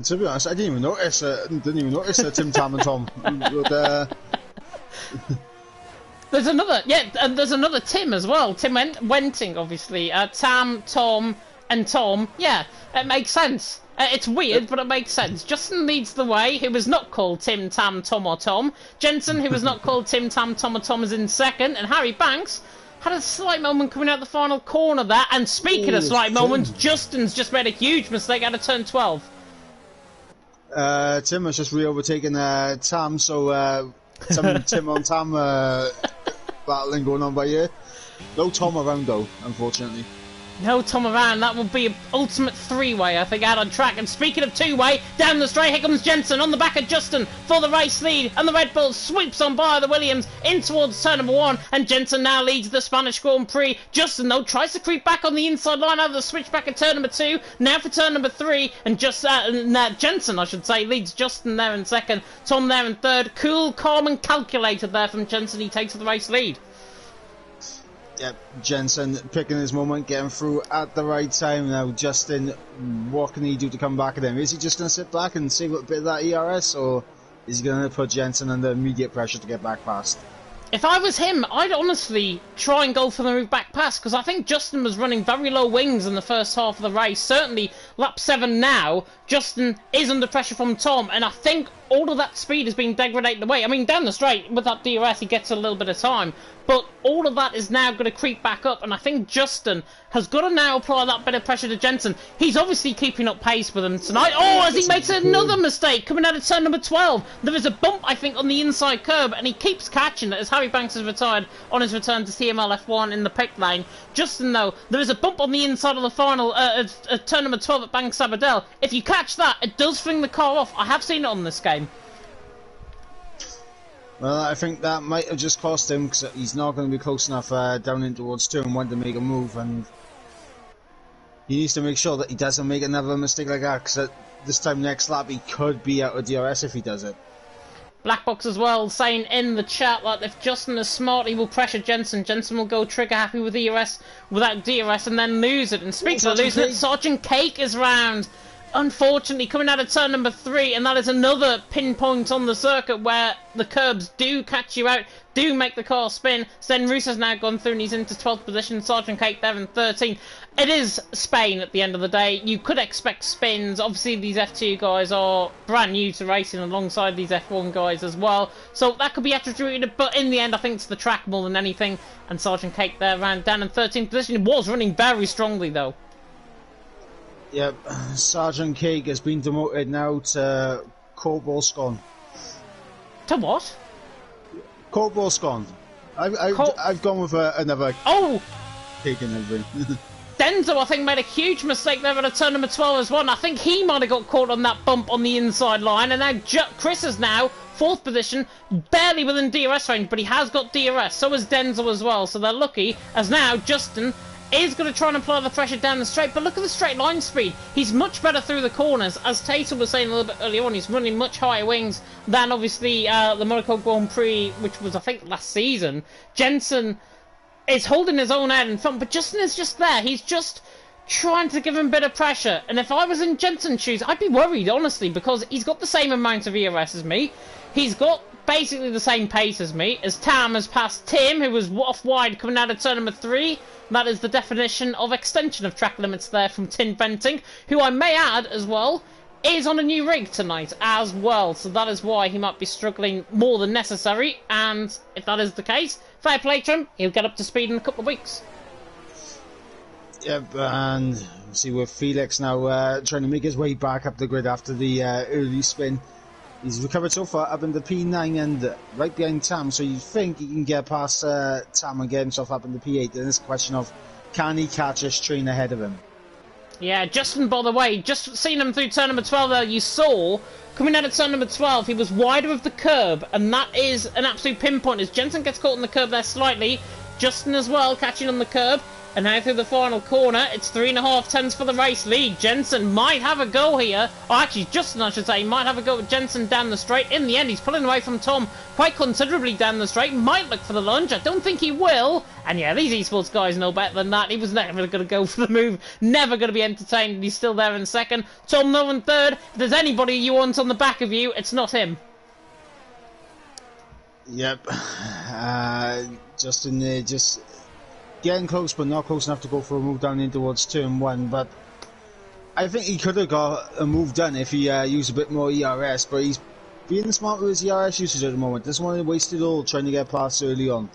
To be honest, I didn't even notice Tim, Tam and Tom. But,
there's another Tim as well. Tim Wenting, obviously. Tam, Tom, and Tom. Yeah, it makes sense. It's weird, but it makes sense. Justin leads the way, who was not called Tim, Tam, Tom or Tom. Jensen, who was not called Tim, Tam, Tom or Tom, is in second. And Harry Banks had a slight moment coming out the final corner there. And speaking of slight moments, Justin's just made a huge mistake out of turn 12.
Tim has just re-overtaken Tam, so some Tim on Tam battling going on by here. No Tom around though, unfortunately.
No Tom around, that will be an ultimate three-way, I think, out on track. And speaking of two-way, down the straight, here comes Jensen on the back of Justin for the race lead. And the Red Bull sweeps on by the Williams in towards turn number 1. And Jensen now leads the Spanish Grand Prix. Justin, though, tries to creep back on the inside line out of the switchback at turn number 2. Now for turn number 3. And just Jensen, I should say, leads Justin there in second. Tom there in third. Cool, calm and calculated there from Jensen. He takes the race lead.
Yep, Jensen picking his moment, getting through at the right time. Now, Justin, what can he do to come back at him? Is he just going to sit back and save a bit of that ERS, or is he going to put Jensen under immediate pressure to get back past?
If I was him, I'd honestly try and go for the move back pass, because I think Justin was running very low wings in the first half of the race. Certainly, lap 7 now, Justin is under pressure from Tom, and I think all of that speed is being degraded away. I mean, down the straight, with that DRS, he gets a little bit of time, but all of that is now going to creep back up, and I think Justin has got to now apply that bit of pressure to Jensen. He's obviously keeping up pace with him tonight. Oh, as he makes another mistake, coming out of turn number 12. There is a bump, I think, on the inside curb, and he keeps catching it as Harry Banks has retired on his return to TML F1 in the pit lane. Justin, though, there is a bump on the inside of the final, turn number 12 at Banks Sabadell. If you catch that, it does fling the car off. I have seen it on this game.
Well, I think that might have just cost him, because he's not going to be close enough down in towards turn 1 to make a move, and he needs to make sure that he doesn't make another mistake like that, because this time next lap he could be out of DRS if he does it.
Blackbox as well saying in the chat that if Justin is smart, he will pressure Jensen. Jensen will go trigger happy with ERS without DRS and then lose it. And speaking of losing it, Sergeant Cake is round. Unfortunately, coming out of turn number 3, and that is another pinpoint on the circuit where the curbs do catch you out, do make the car spin. Sten Roos now gone through and he's into 12th position, Sergeant Cake there in 13. It is Spain at the end of the day. You could expect spins. Obviously, these F2 guys are brand new to racing alongside these F1 guys as well. So that could be attributed, but in the end, I think it's the track more than anything. And Sergeant Cake there ran down in 13th position. He was running very strongly, though.
Yep, Sergeant Cake has been demoted now to Corporal Scone.
To what?
Corporal Scone. I've gone with another Cake and everything.
Denzo, I think, made a huge mistake there at a turn number 12 as well. And I think he might have got caught on that bump on the inside line. And now Chris is now 4th position, barely within DRS range, but he has got DRS. So is Denzo as well. So they're lucky, as now Justin is going to try and apply the pressure down the straight, but look at the straight line speed. He's much better through the corners. As Tater was saying a little bit earlier on, he's running much higher wings than obviously the Monaco Grand Prix, which was I think last season. Jensen is holding his own out in front, but Justin is just there. He's just trying to give him a bit of pressure. And if I was in Jensen's shoes, I'd be worried, honestly, because he's got the same amount of ERS as me. He's got basically the same pace as me, as Tam has passed Tim, who was off wide coming out of turn number 3. That is the definition of extension of track limits there from Tin Venting, who I may add as well is on a new rig tonight as well, so that is why he might be struggling more than necessary. And if that is the case, fair play to him, he'll get up to speed in a couple of weeks.
Yep, and see with Felix now trying to make his way back up the grid after the early spin. He's recovered so far up into P9 and right behind Tam, so you think he can get past Tam and get himself up into P8. Then it's a question of, can he catch this train ahead of him?
Yeah, Justin, by the way, just seen him through turn number 12 there, you saw, coming out of turn number 12, he was wider of the curb, and that is an absolute pinpoint, as Jensen gets caught on the curb there slightly, Justin as well catching on the curb, and now through the final corner, it's 3.5 tenths for the race lead. Jensen might have a go here, or actually Justin I should say, might have a go with Jensen down the straight. In the end, he's pulling away from Tom quite considerably down the straight, might look for the lunge, I don't think he will. And yeah, these esports guys know better than that. He was never going to go for the move, never going to be entertained, and he's still there in second. Tom Nolan in third. If there's anybody you want on the back of you, it's not him.
Yep, Justin there just getting close, but not close enough to go for a move down in towards turn 1. But I think he could have got a move done if he used a bit more ERS, but he's being smart with his ERS usage at the moment. Doesn't want to waste it all trying to get past early on.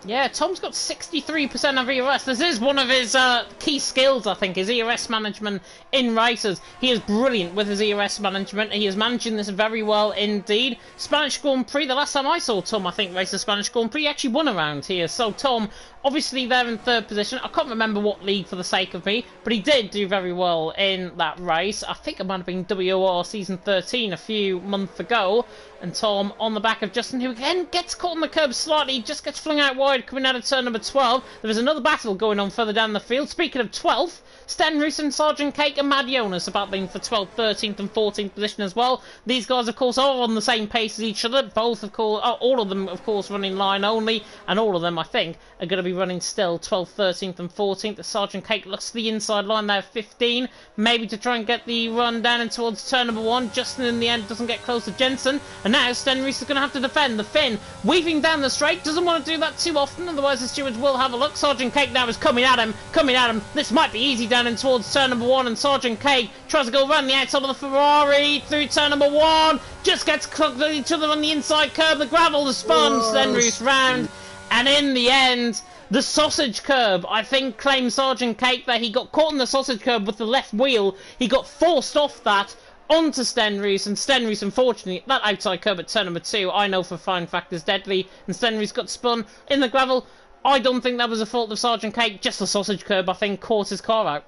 Yeah, Tom's got 63% of ERS. This is one of his key skills, I think, is ERS management in races. He is brilliant with his ERS management. He is managing this very well indeed. Spanish Grand Prix, the last time I saw Tom, I think, race the Spanish Grand Prix, he actually won around here. So Tom, obviously there in third position. I can't remember what league for the sake of me, but he did do very well in that race. I think it might have been WOR Season 13 a few months ago. And Tom on the back of Justin, who again gets caught on the curb slightly, just gets flung out wide coming out of turn number 12. There is another battle going on further down the field. Speaking of 12th, Stenroos and Sergeant Cake and Mad Jonas are battling for 12th, 13th and 14th position as well. These guys, of course, are on the same pace as each other. Both, of course, all of them, of course, running line only. And all of them, I think, are going to be running still 12th, 13th and 14th. The Sergeant Cake looks to the inside line there, 15. Maybe to try and get the run down and towards turn number 1. Justin, in the end, doesn't get close to Jensen. And now Stenroos is going to have to defend. The Finn weaving down the straight. Doesn't want to do that too often, otherwise the stewards will have a look. Sergeant Cake now is coming at him. This might be easy down and towards turn number 1. And Sergeant Cake tries to go around the outside of the Ferrari through turn number 1. Just gets clogged with each other on the inside curb. The gravel, the spun, Stenroos round. And in the end, the sausage curb, I think, claimed Sergeant Cake there. He got caught in the sausage curb with the left wheel. He got forced off that onto Stenroos, and Stenroos, unfortunately, that outside curb at turn number 2, I know for a fine fact is deadly, and Stenroos got spun in the gravel. I don't think that was a fault of Sergeant Cake, just the sausage curb, I think, caught his car out.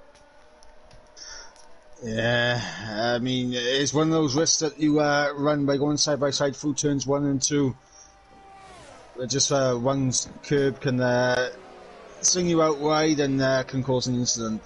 Yeah, I mean, it's one of those risks that you run by going side by side through turns 1 and 2. Just one curb can swing you out wide and can cause an incident.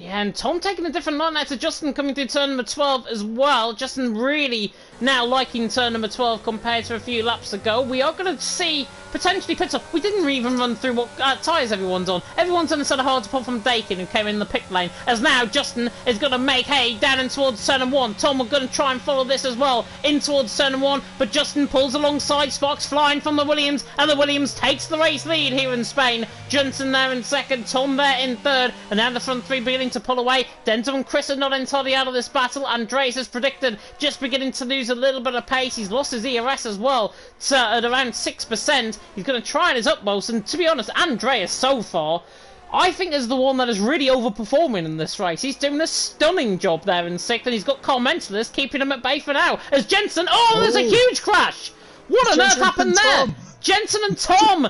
Yeah, and Tom taking a different line now to Justin coming through turn number 12 as well. Justin really now liking turn number 12 compared to a few laps ago. We are going to see potentially pit stop. We didn't even run through what tyres everyone's on. Everyone's on a set of hard apart from Dakin, who came in the pit lane. As now Justin is going to make hay down in towards turn number 1. Tom, we're going to try and follow this as well in towards turn number 1. But Justin pulls alongside, sparks flying from the Williams, and the Williams takes the race lead here in Spain. Jensen there in second, Tom there in third, and now the front three beginning to pull away. Denton and Chris are not entirely out of this battle. Andreas, as predicted, just beginning to lose a little bit of pace. He's lost his ERS as well at around 6%. He's going to try his utmost, and to be honest, Andreas so far, I think, is the one that is really overperforming in this race. He's doing a stunning job there in sixth, and he's got Carl Mentalist keeping him at bay for now. As Jensen, there's a huge crash! What on earth happened there? Jensen and Tom!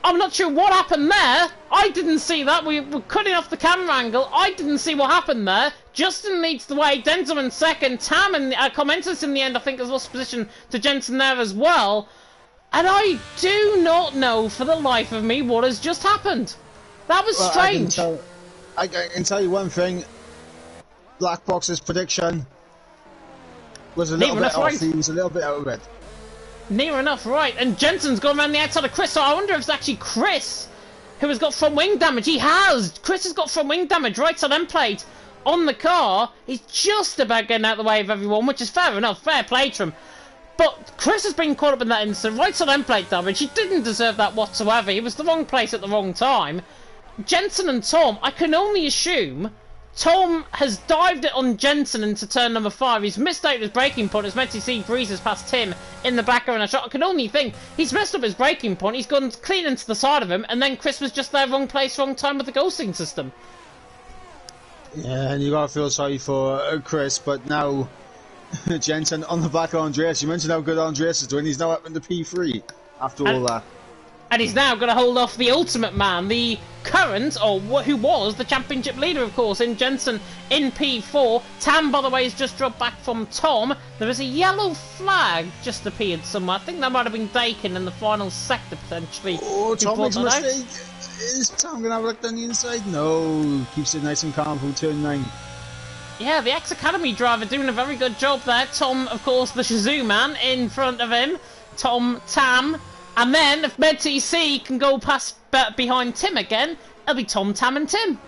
I'm not sure what happened there. I didn't see that. We were cutting off the camera angle. I didn't see what happened there. Justin leads the way. Denzel in second. Tam and Commentus in the end, I think, has lost position to Jensen there as well. And I do not know for the life of me what has just happened. That was strange.
I can tell you one thing. Black Box's prediction was a little bit off. He was a little bit out of it.
Near enough, right. And Jensen's gone around the outside of Chris, so I wonder if it's actually Chris who has got front wing damage. He has! Chris has got front wing damage, right side end plate on the car. He's just about getting out of the way of everyone, which is fair enough, fair play to him. But Chris has been caught up in that incident, right side end plate damage. He didn't deserve that whatsoever. He was the wrong place at the wrong time. Jensen and Tom, I can only assume Tom has dived it on Jensen into turn number 5. He's missed out his braking point. As meant to see breezes past him in the back of a shot. I can only think he's messed up his braking point. He's gone clean into the side of him, and then Chris was just there, wrong place, wrong time with the ghosting system.
Yeah, and you gotta feel sorry for Chris, but now Jensen on the back of Andreas. You mentioned how good Andreas is doing. He's now up in the P3 after all that.
And he's now going to hold off the ultimate man, the current, or who was the championship leader, of course, in Jensen in P4. Tam, by the way, has just dropped back from Tom. There is a yellow flag just appeared somewhere. I think that might have been Dakin in the final sector, potentially.
Oh, Tom makes a mistake. Is Tom going to have a look down the inside? No. Keeps it nice and calm through turn 9.
Yeah, the ex-academy driver doing a very good job there. Tom, of course, the Shazoo man in front of him. Tom, Tam. And then, if MedTC can go past behind Tim again, it'll be Tom, Tam and Tim.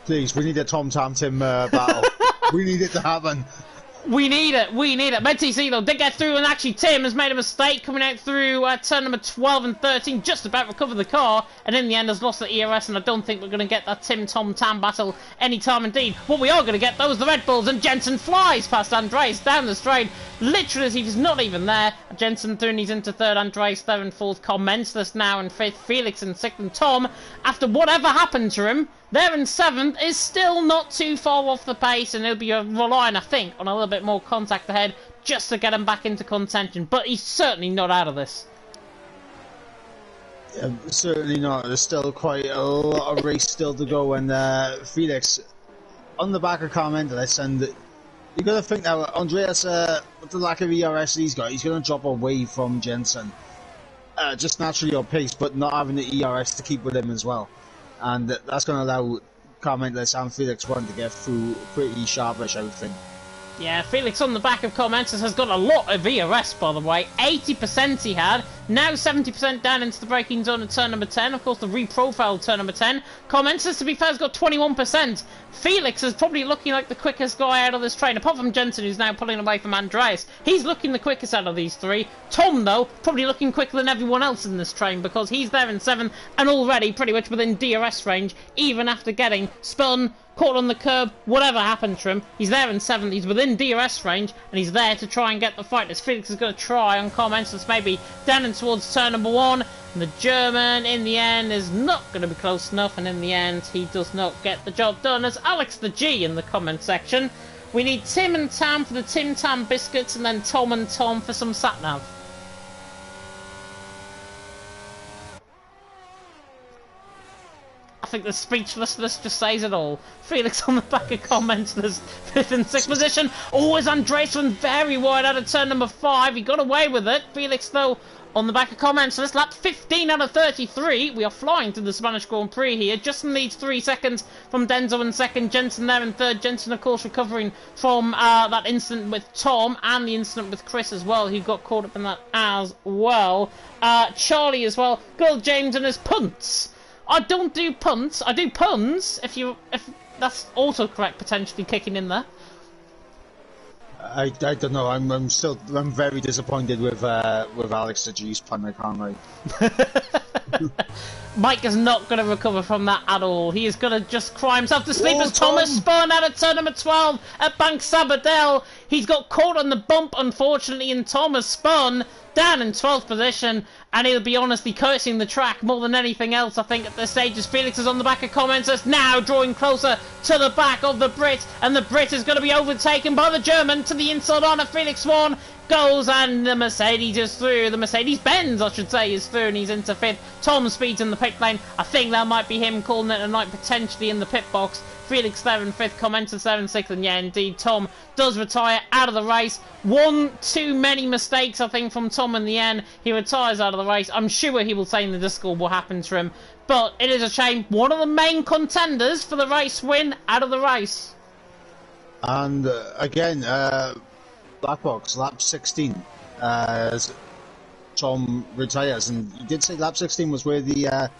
Please, we need a Tom, Tam, Tim battle. We need it to happen.
We need it. We need it. MTC, though, did get through, and actually Tim has made a mistake coming out through turn number 12 and 13, just about recovered the car, and in the end has lost the ERS, and I don't think we're going to get that Tim-Tom-Tam battle anytime indeed. What we are going to get, though, is the Red Bulls, and Jensen flies past Andreas down the straight, literally as he's not even there. Jensen through, and he's into third, Andreas there in fourth, Commenceless now in fifth, Felix in sixth, and Tom, after whatever happened to him, there in seventh, is still not too far off the pace, and he'll be relying, I think, on a little bit more contact ahead just to get him back into contention. But he's certainly not out of this.
Yeah, certainly not. There's still quite a lot of race still to go, and Felix, on the back of comment that I send, you got to think now, Andreas, with the lack of ERS he's got, he's going to drop away from Jensen. Just naturally on pace, but not having the ERS to keep with him as well. And that's going to allow Commentless and Felix one to get through pretty sharpish, I would think.
Yeah, Felix on the back of Commences has got a lot of ERS, by the way. 80% he had. Now 70% down into the braking zone at turn number 10. Of course, the reprofiled turn number 10. Commences, to be fair, has got 21%. Felix is probably looking like the quickest guy out of this train, apart from Jensen, who's now pulling away from Andreas. He's looking the quickest out of these three. Tom, though, probably looking quicker than everyone else in this train, because he's there in 7th and already pretty much within DRS range, even after getting spun, caught on the curb, whatever happened to him. He's there in 7th, he's within DRS range, and he's there to try and get the fight. As Felix is going to try on Commences, maybe down and towards turn number 1. And the German, in the end, is not going to be close enough, and in the end, he does not get the job done. As Alex the G in the comment section, we need Tim and Tam for the Tim Tam biscuits, and then Tom and Tom for some sat-nav. I think the speechlessness just says it all. Felix on the back of comments, there's 5th and 6th position. Always Andreas went very wide out of turn number 5. He got away with it. Felix, though, on the back of comments, this lap 15 out of 33. We are flying to the Spanish Grand Prix here. Justin leads 3 seconds from Denzo in 2nd. Jensen there in 3rd. Jensen, of course, recovering from that incident with Tom and the incident with Chris as well, who got caught up in that as well. Charlie as well. Good old James and his punts. I don't do punts. I do puns. If that's autocorrect potentially kicking in there.
I don't know. I'm very disappointed with Alex the G's pun. I can't lie.
Mike is not going to recover from that at all. He is going to just cry himself to sleep as Thomas spun out of turn number 12 at Bank Sabadell. He's got caught on the bump, unfortunately, and Thomas spun down in 12th position, and he'll be honestly cursing the track more than anything else, I think, at this stage, as Felix is on the back of comments, that's now drawing closer to the back of the Brit, and the Brit is going to be overtaken by the German to the inside on of Felix Swan. Goes, and the Mercedes is through. The Mercedes-Benz, I should say, is through, and he's into 5th. Tom speeds in the pit lane. I think that might be him calling it a night, potentially in the pit box. Felix there in 5th, Commenter 7, 6th, and yeah, indeed, Tom does retire out of the race. One too many mistakes, I think, from Tom in the end. He retires out of the race. I'm sure he will say in the Discord what happened to him, but it is a shame. One of the main contenders for the race win out of the race.
And again, Black Box, lap 16, as Tom retires, and he did say lap 16 was where the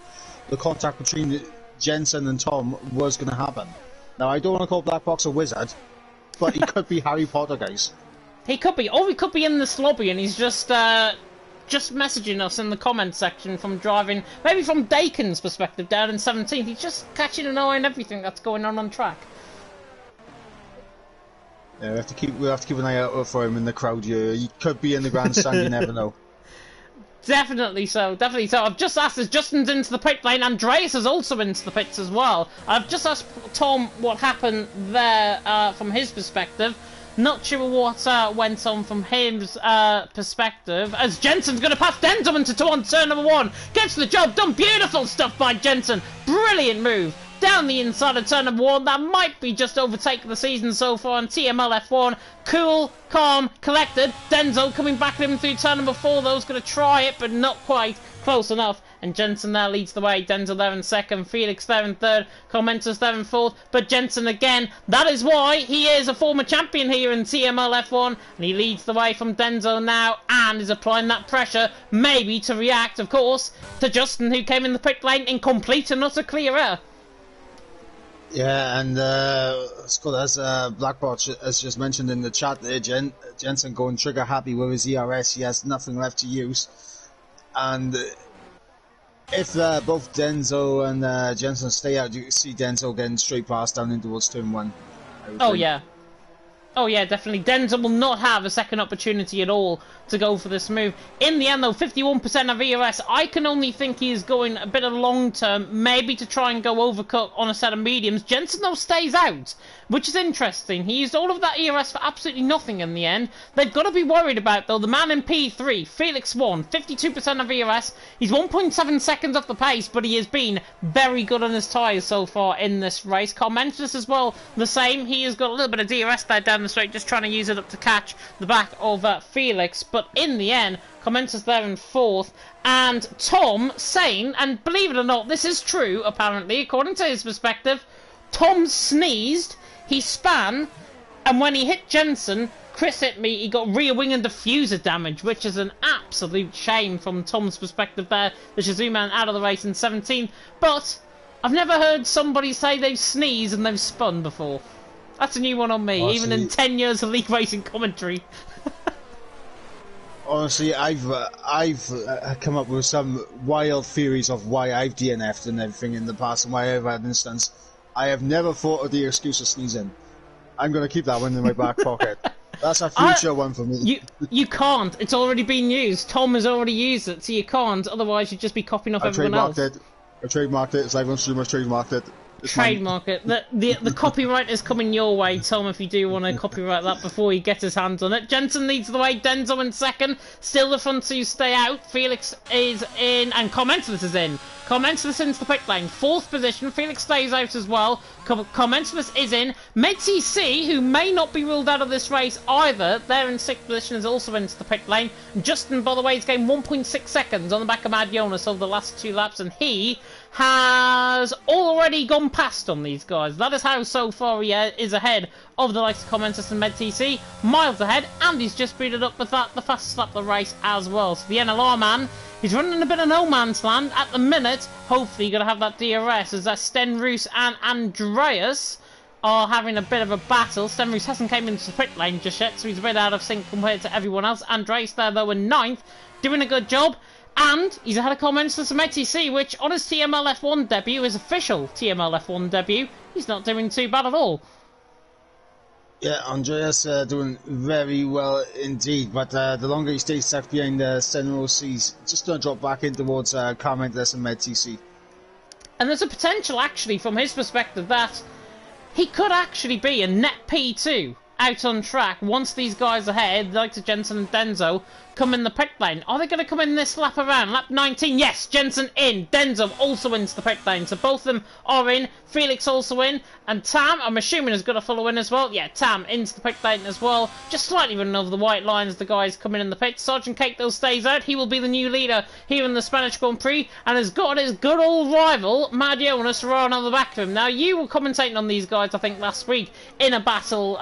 contact between Jensen and Tom was going to happen. Now, I don't want to call Black Box a wizard, but he could be Harry Potter, guys.
He could be, or he could be in this lobby, and he's just messaging us in the comment section from driving, maybe from Dakin's perspective, down in 17th. He's just catching an eye on everything that's going on track.
Yeah, we have to keep an eye out for him in the crowd here. He could be in the grandstand, you never know.
Definitely so, definitely so. I've just asked as Justin's into the pit lane, Andreas is also into the pits as well. I've just asked Tom what happened there from his perspective. Not sure what went on from his perspective, as Jensen's going to pass Denzelman into 2 on turn number 1. Gets the job done. Beautiful stuff by Jensen. Brilliant move. Down the inside of turn number 1, that might be just overtaking the season so far on TML F1. Cool, calm, collected. Denzo coming back at him through turn number 4, though, is going to try it, but not quite close enough. And Jensen there leads the way. Denzo there in 2nd, Felix there in 3rd, Commentus there in 4th, but Jensen again. That is why he is a former champion here in TML F1, and he leads the way from Denzo now, and is applying that pressure, maybe to react, of course, to Justin, who came in the pit lane in complete and utter clear air.
Yeah, and Scott, as Blackbot has just mentioned in the chat there, Jensen going trigger happy with his ERS. He has nothing left to use. And if both Denzo and Jensen stay out, you see Denzo getting straight past down in towards turn 1.
Oh, yeah. Oh yeah, definitely. Denzel will not have a second opportunity at all to go for this move. In the end, though, 51% of ERS. I can only think he is going a bit of long-term, maybe to try and go overcut on a set of mediums. Jensen, though, stays out, which is interesting. He used all of that ERS for absolutely nothing in the end. They've got to be worried about, though, the man in P3, Felix 1, 52% of ERS. He's 1.7 seconds off the pace, but he has been very good on his tyres so far in this race. Carmentus as well, the same. He has got a little bit of DRS there down the straight, just trying to use it up to catch the back of Felix. But in the end, Carmentus there in 4th. And Tom saying, and believe it or not, this is true, apparently, according to his perspective, Tom sneezed, he span, and when he hit Jensen, Chris hit me, he got rear wing and diffuser damage, which is an absolute shame from Tom's perspective there. The Shazoo man out of the race in 17th. But I've never heard somebody say they've sneezed and they've spun before. That's a new one on me,
honestly,
even in 10 years of league racing commentary.
Honestly, I've come up with some wild theories of why I've DNF'd and everything in the past and why I've had an instance. I have never thought of the excuse of sneezing. I'm going to keep that one in my back pocket. That's a future one for me.
You can't. It's already been used. Tom has already used it, so you can't. Otherwise, you'd just be copying off everyone else.
I trademarked it. It's like on streamers trademarked it.
Trademark it. The copyright is coming your way, Tom, if you do want to copyright that before he gets his hands on it. Jensen leads the way, Denzo in 2nd. Still the front two stay out. Felix is in, and Commensalus is in. Commensalus into the pit lane. 4th position. Felix stays out as well. Commensalus is in. MedTC, who may not be ruled out of this race either, they're in 6th position, is also into the pit lane. Justin, by the way, has gained 1.6 seconds on the back of Mad Jonas over the last 2 laps, and he has already gone past on these guys. That is how so far he is ahead of the likes of Commentus and MedTC, miles ahead, and he's just speeded up with that, the fastest lap of the race as well. So the NLR man, he's running a bit of no man's land at the minute. Hopefully you're going to have that DRS as Sten Roos and Andreas are having a bit of a battle. Sten Roos hasn't came into the pit lane just yet, so he's a bit out of sync compared to everyone else. Andreas there though in 9th, doing a good job. And he's had a comment to some MedTC, which on his TML F1 debut, his official TML F1 debut, he's not doing too bad at all.
Yeah, Andreas doing very well indeed, but the longer he stays stuck behind Stenros, he's just going to drop back in towards Carmentus and MedTC.
And there's a potential, actually, from his perspective, that he could actually be a net P2 out on track once these guys ahead, like to Jensen and Denzo, come in the pit lane. Are they going to come in this lap around? Lap 19, yes, Jensen in. Denzo also into the pit lane. So both of them are in. Felix also in. And Tam, I'm assuming, is going to follow in as well. Yeah, Tam into the pit lane as well. Just slightly running over the white line as the guys coming in the pit. Sergeant Cake, though, stays out. He will be the new leader here in the Spanish Grand Prix and has got his good old rival, Mad Jonas, right on the back of him. Now, you were commentating on these guys, I think, last week in a battle,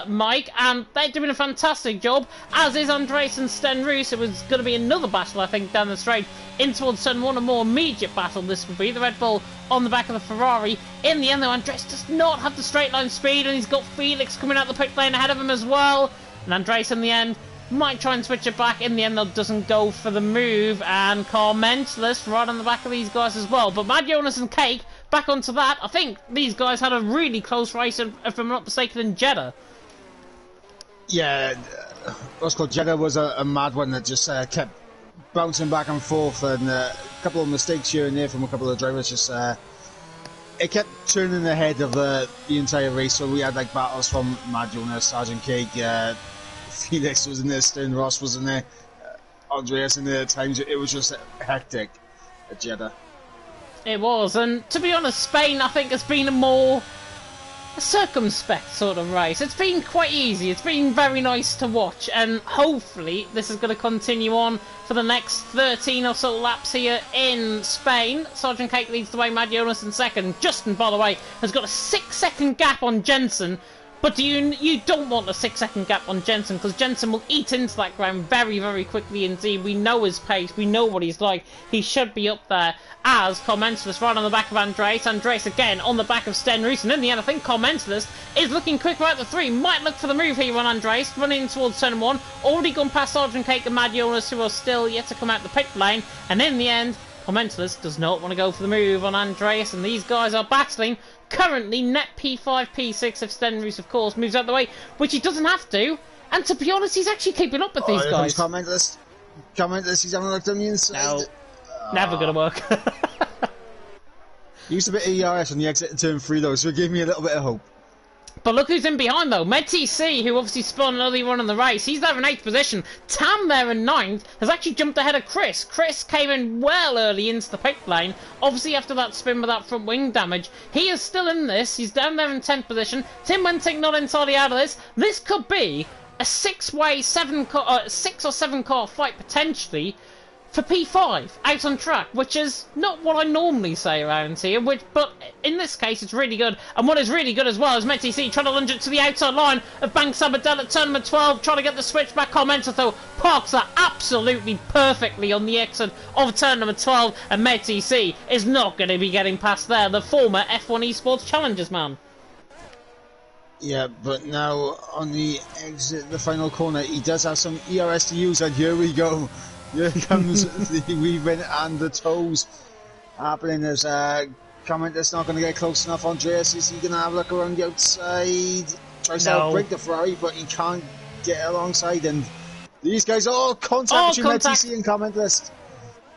Mike, and they're doing a fantastic job, as is Andres and Sten Roos. It was going to be another battle, I think, down the straight in towards turn 1, a more immediate battle this would be. The Red Bull on the back of the Ferrari. In the end, though, Andres does not have the straight line speed, and he's got Felix coming out the pit lane ahead of him as well. And Andres, in the end, might try and switch it back. In the end, though, doesn't go for the move, and Carmentless right on the back of these guys as well. But Mad Jonas and Cake, back onto that. I think these guys had a really close race, if I'm not mistaken, in Jeddah.
Yeah, what's called Jeddah was a mad one that just kept bouncing back and forth, and a couple of mistakes here and there from a couple of drivers. Just it kept turning ahead of the entire race. So we had like battles from Mad Jonas, Sergeant Cake, Felix was in there, Stern Ross was in there, Andreas in there at times. It was just hectic at Jeddah.
It was, and to be honest, Spain I think has been a more circumspect sort of race. It's been quite easy, it's been very nice to watch, and hopefully this is going to continue on for the next 13 or so laps here in Spain. Sergeant Cake leads the way, Mad Jonas in second. Justin, by the way, has got a 6-second gap on Jensen, But you don't want a 6-second gap on Jensen, because Jensen will eat into that ground very, very quickly indeed. We know his pace, we know what he's like. He should be up there as Commensalist right on the back of Andreas. Andreas again on the back of Sten Roos, and in the end I think Commensalist is looking quicker out the 3. Might look for the move here on Andreas, running towards turn 1. Already gone past Sergeant Cake and Mad Jonas, who are still yet to come out the pit lane. And in the end, Commensalist does not want to go for the move on Andreas, and these guys are battling. Currently, net P5, P6 if Sten Roos, of course, moves out the way, which he doesn't have to. And to be honest, he's actually keeping up with these guys.
Commentalist, he's having a look on the inside.
No, never going to work.
Used a bit of ERS on the exit in turn 3 though, so it gave me a little bit of hope.
But look who's in behind though. MedTC, who obviously spun an early run in the race, he's there in 8th position. Tam there in 9th has actually jumped ahead of Chris. Chris came in well early into the pit lane, obviously after that spin with that front wing damage. He is still in this, he's down there in 10th position. Tim Wenting not entirely out of this. This could be a 6 or 7 car fight potentially for P5 out on track, which is not what I normally say around here, but in this case it's really good. And what is really good as well is MetTC trying to lunge it to the outside line of Bank Sabadell at turn number 12, trying to get the switchback. Commenter though parks that absolutely perfectly on the exit of turn number 12, and MetTC is not going to be getting past there, the former F1 Esports Challengers man.
Yeah, but now on the exit, the final corner, he does have some ERS to use, and here we go. Here comes the weaving and the toes happening as comment that's not going to get close enough. Andreas, is he going to have a look around the outside? Tries to break the Ferrari, but he can't get alongside, and these guys are all contact between MedTC and comment list.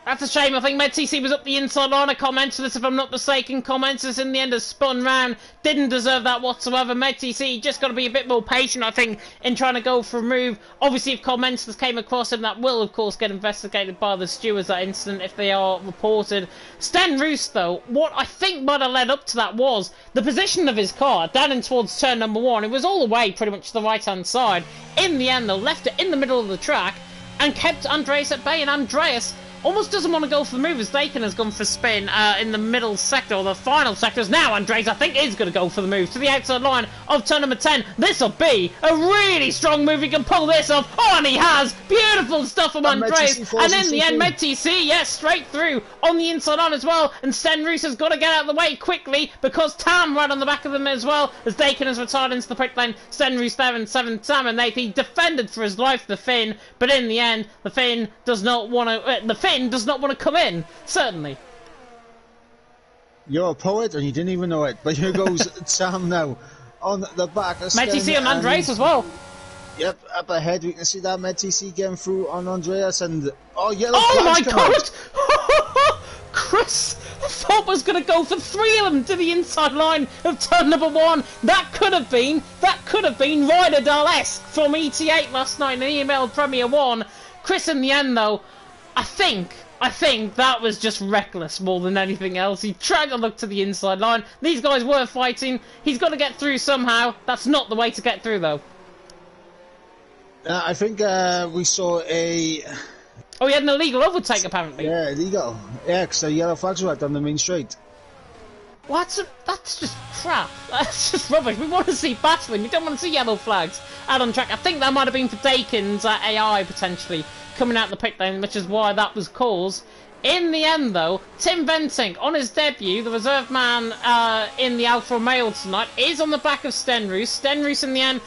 That's a shame. I think MedTC was up the inside line of Commensalist, if I'm not mistaken. Commensalist in the end has spun round. Didn't deserve that whatsoever. MedTC just got to be a bit more patient, I think, in trying to go for a move. Obviously, if Commensalist came across him, that will, of course, get investigated by the stewards, that incident, if they are reported. Sten Roos, though, what I think might have led up to that was the position of his car down in towards turn number 1. It was all the way pretty much to the right-hand side. In the end, they left it in the middle of the track and kept Andreas at bay, and Andreas almost doesn't want to go for the move as Dakin has gone for spin in the middle sector, or the final sectors. Now Andres, I think, is going to go for the move to the outside line of turn number 10. This will be a really strong move. He can pull this off. Oh, and he has. Beautiful stuff from Andres. And in the end, MedTC, yes, straight through on the inside on as well. And Sten Roos has got to get out of the way quickly because Tam right on the back of them as well, as Dakin has retired into the pit lane. Sten Roos there in 7th. Tam and he defended for his life, the Finn, but in the end, the Finn does not want to come in, certainly.
You're a poet and you didn't even know it, but here goes Sam now on the back.
MedTC on Andreas as well.
Yep, up ahead we can see that MedTC getting through on Andreas, and yellow
oh my
god!
Chris, I thought was going to go for 3 of them to the inside line of turn number 1. That could have been Ryder Dahl-esque from ET8 last night in EML Premier 1. Chris in the end though, I think that was just reckless more than anything else. He tried to look to the inside line. These guys were fighting. He's got to get through somehow. That's not the way to get through, though.
I think we saw a...
Oh, he had an illegal overtake, apparently.
Yeah, illegal. Yeah, because the yellow flags were out on the main straight.
Well, that's just crap. That's just rubbish. We want to see battling. We don't want to see yellow flags out on track. I think that might have been for Dakin's AI, potentially, coming out the pit lane, which is why that was caused. In the end, though, Tim Venting, on his debut, the reserve man in the Alfa Romeo tonight, is on the back of Sten Roos. Sten Roos, in the end,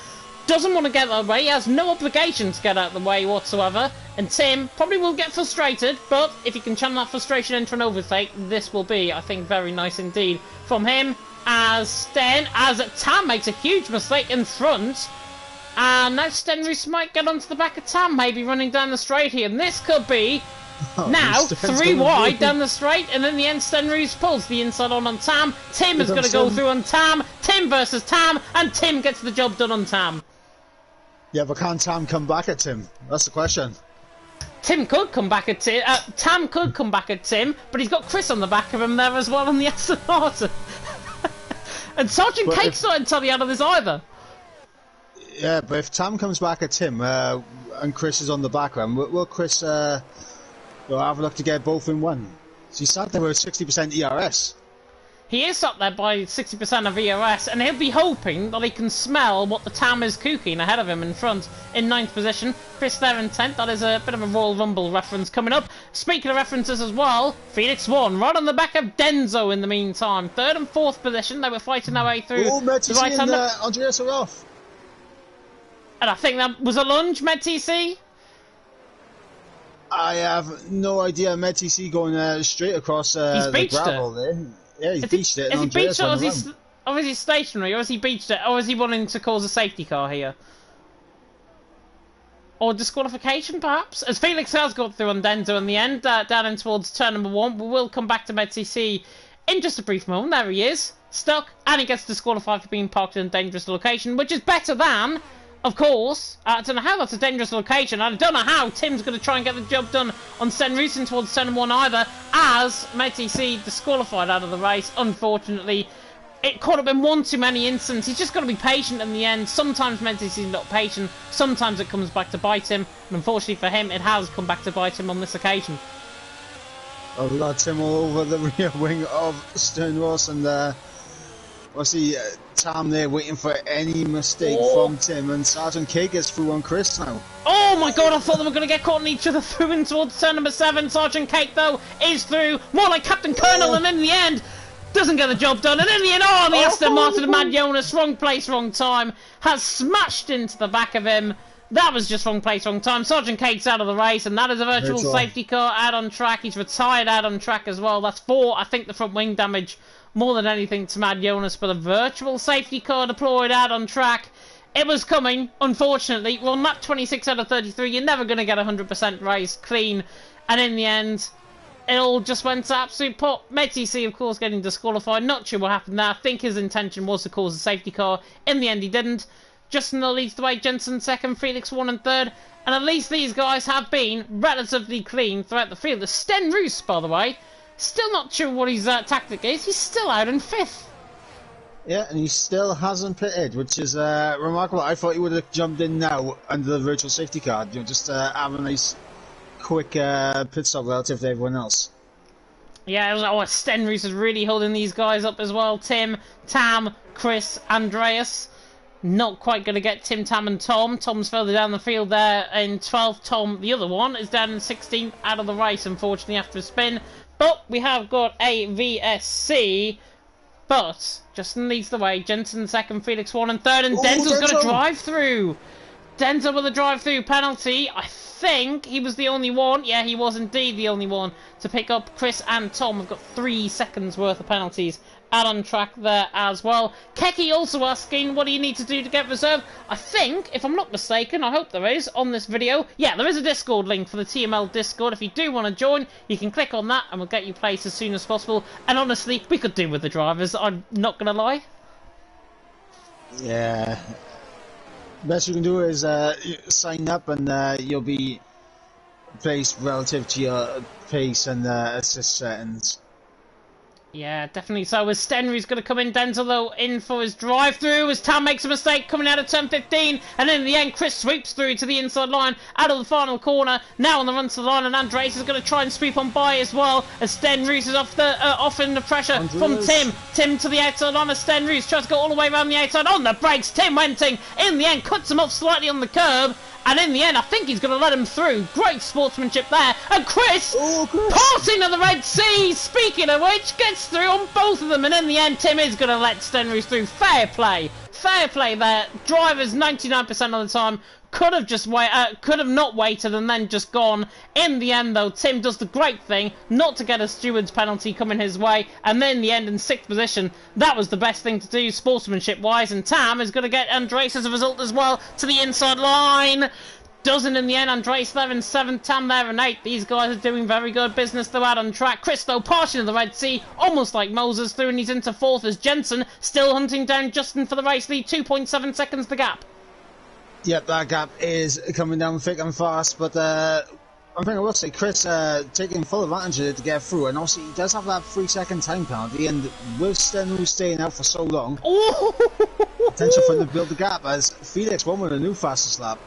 doesn't want to get out of the way. He has no obligation to get out of the way whatsoever. And Tim probably will get frustrated, but if he can channel that frustration into an overtake, this will be, I think, very nice indeed from him. As Tam makes a huge mistake in front. And now Sten Roos might get onto the back of Tam, maybe running down the straight here. And this could be now 3 wide down the straight. And in the end, Sten Roos pulls the inside on Tam. Tim is going to go through on Tam. Tim versus Tam. And Tim gets the job done on Tam.
Yeah, but can Tam come back at Tim? That's the question.
Tim could come back at Tim. Tam could come back at Tim, but he's got Chris on the back of him there as well on the Aston Martin. And Sergeant Cake's not entirely out of this either.
Yeah, but if Tam comes back at Tim and Chris is on the back of him, will Chris have a look to get both in one? So he started there with 60% ERS.
He is up there by 60% of EOS, and he'll be hoping that he can smell what the Tam is cooking ahead of him in front in 9th position. Chris there in 10th. That is a bit of a Royal Rumble reference coming up. Speaking of references as well, Felix 1 right on the back of Denzo in the meantime. 3rd and 4th position. They were fighting their way through the right hand.
Andreas are off.
And I think that was a lunge, MedTC.
I have no idea. MedTC going straight across the gravel there. Yeah, he's beached it.
Is he beached it, or is he stationary, or is he beached it, or is he wanting to cause a safety car here? Or disqualification, perhaps? As Felix has got through on Denzo in the end, down in towards turn number 1. We will come back to MedTC in just a brief moment. There he is, stuck, and he gets disqualified for being parked in a dangerous location, which is better than... Of course, I don't know how that's a dangerous location. I don't know how Tim's going to try and get the job done on Sten Rusin towards turn 1 either, as MedTC disqualified out of the race. Unfortunately, it could have been one too many instances. He's just got to be patient in the end. Sometimes MedTC is not patient. Sometimes it comes back to bite him. And unfortunately for him, it has come back to bite him on this occasion.
Oh, we got Tim all over the rear wing of Stern Ross, and I see Tam there waiting for any mistake from Tim, and Sergeant K gets through on Chris now.
Oh my god, I thought they were going to get caught on each other through in towards turn number 7. Sergeant Cake, though, is through. More like Captain Colonel, and in the end, doesn't get the job done. And in the end, the Aston Martin of Mad Jonas, wrong place, wrong time, has smashed into the back of him. That was just wrong place, wrong time. Sergeant Cake's out of the race, and that is a virtual safety car out on track. He's retired out on track as well. That's 4, I think, the front wing damage. More than anything to Mad Jonas, but a virtual safety car deployed out on track. It was coming, unfortunately. Well, lap 26 out of 33, you're never going to get 100% race clean. And in the end, it all just went to absolute pot. MedTC, of course, getting disqualified. Not sure what happened there. I think his intention was to cause a safety car. In the end, he didn't. Justin leads the way, Jensen 2nd, Felix 1 and 3rd. And at least these guys have been relatively clean throughout the field. The Sten Roos, by the way, still not sure what his tactic is. He's still out in 5th.
Yeah, and he still hasn't pitted, which is remarkable. I thought he would have jumped in now under the virtual safety car, you know, just have a nice, quick pit stop relative to everyone else.
Yeah, Sten Roos is really holding these guys up as well. Tim, Tam, Chris, Andreas. Not quite going to get Tim, Tam and Tom. Tom's further down the field there in 12th. Tom, the other one, is down in 16th, out of the race, unfortunately, after a spin. But we have got a VSC. But Justin leads the way. Jensen 2nd, Felix 1 and 3rd. And Denzel's got a drive-through. Denzel with a drive-through penalty. I think he was the only one. Yeah, he was indeed the only one to pick up. Chris and Tom have got 3 seconds worth of penalties out on track there as well. Keki also asking, what do you need to do to get reserved? I think, if I'm not mistaken, I hope there is, on this video. Yeah, there is a Discord link for the TML Discord. If you do want to join, you can click on that and we'll get you placed as soon as possible. And honestly, we could do with the drivers, I'm not going to lie.
Yeah. Best you can do is sign up and you'll be placed relative to your pace and assist settings.
Yeah, definitely so. As Stenry's going to come in, Denzel, though, in for his drive-through, as Tam makes a mistake coming out of turn 15, and in the end, Chris sweeps through to the inside line, out of the final corner, now on the run to the line, and Andres is going to try and sweep on by as well, as Stenrys is off in the pressure from Tim. Tim to the outside line, as Stenrys tries to go all the way around the outside, on the brakes, Tim Wenting, in the end, cuts him off slightly on the curb, and in the end, I think he's going to let him through. Great sportsmanship there. And Chris, passing to the Red Sea, speaking of which, gets through on both of them. And in the end, Tim is going to let Stenrys through. Fair play. Fair play there. Drivers 99% of the time could have not waited and then just gone. In the end, though, Tim does the great thing not to get a steward's penalty coming his way, and then in the end in 6th position, that was the best thing to do sportsmanship wise, and Tam is going to get Andres as a result as well to the inside line. Doesn't in the end. Andres there in 7th, Tam there in 8th. These guys are doing very good business though out on track. Chris though partially in the Red Sea, almost like Moses through, and he's into 4th as Jensen still hunting down Justin for the race lead. 2.7 seconds the gap.
Yep, that gap is coming down thick and fast, but one thing I will say, Chris taking full advantage of it to get through, and also he does have that 3-second time penalty, and with Stenu staying out for so long, potential for him to build the gap, as Felix won with a new fastest lap.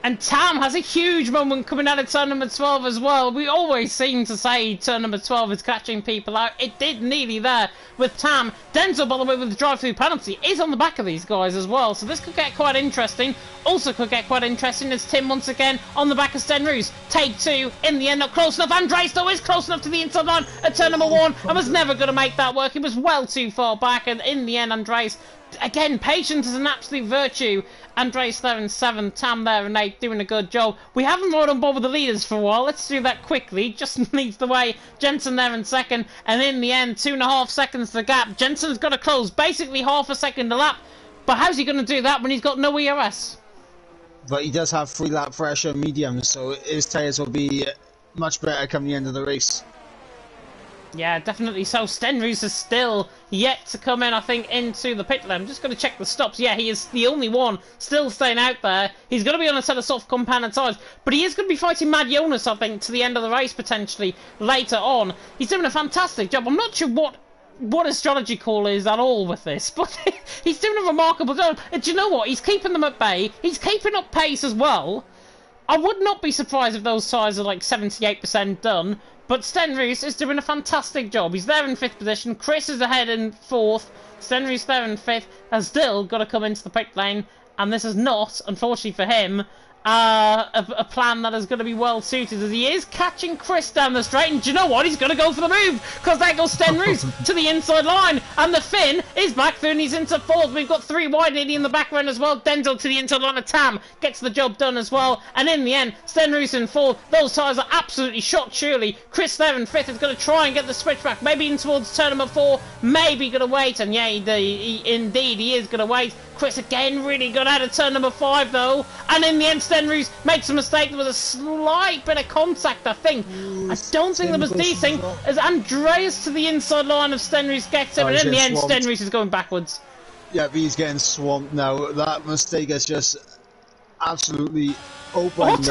And Tam has a huge moment coming out of turn number 12 as well. We always seem to say turn number 12 is catching people out. It did nearly there with Tam. Denzel, by the way, with the drive-through penalty, is on the back of these guys as well. So this could get quite interesting. Also could get quite interesting as Tim once again on the back of Stenroos. Take two. In the end, not close enough. Andres, though, is close enough to the inside line at turn number 1 and was never going to make that work. He was well too far back. And in the end, Andres, again, patience is an absolute virtue. Andres there in 7th, Tam there in 8th, doing a good job. We haven't rode on board with the leaders for a while. Let's do that quickly. Just leads the way. Jensen there in 2nd, and in the end, 2.5 seconds the gap. Jensen's got to close basically half a second a lap. But how's he going to do that when he's got no ERS?
But he does have 3 lap pressure medium, so his tyres will be much better come the end of the race.
Yeah, definitely so. Stenroos is still yet to come in, I think, into the pit lane. I'm just going to check the stops. Yeah, he is the only one still staying out there. He's going to be on a set of soft compounded tyres, but he is going to be fighting Mad Jonas, I think, to the end of the race, potentially, later on. He's doing a fantastic job. I'm not sure what his strategy call is at all with this, but he's doing a remarkable job. And do you know what? He's keeping them at bay. He's keeping up pace as well. I would not be surprised if those tyres are like 78% done. But Stenroos is doing a fantastic job. He's there in 5th position. Chris is ahead in 4th. Stenroos there in 5th. Has still got to come into the pit lane. And this is not, unfortunately for him, a plan that is going to be well suited, as he is catching Chris down the straight. And do you know what? He's going to go for the move, because there goes Stenroos to the inside line, and the Finn is back through and he's into 4th. We've got 3 wide nearly in the background as well. Denzel to the inside line of Tam gets the job done as well, and in the end, Stenroos in 4th. Those tyres are absolutely shot surely. Chris there in 5th is going to try and get the switch back, maybe in towards turn number 4, maybe going to wait, and yeah, indeed he is going to wait. Chris again really good out of turn number 5 though, and in the end Stenroos makes a mistake. There was a slight bit of contact, I think. I don't think there was desync, as Andreas to the inside line of Stenroos gets him, and in the end Stenroos is going backwards.
Yeah, but he's getting swamped now. That mistake has just absolutely opened.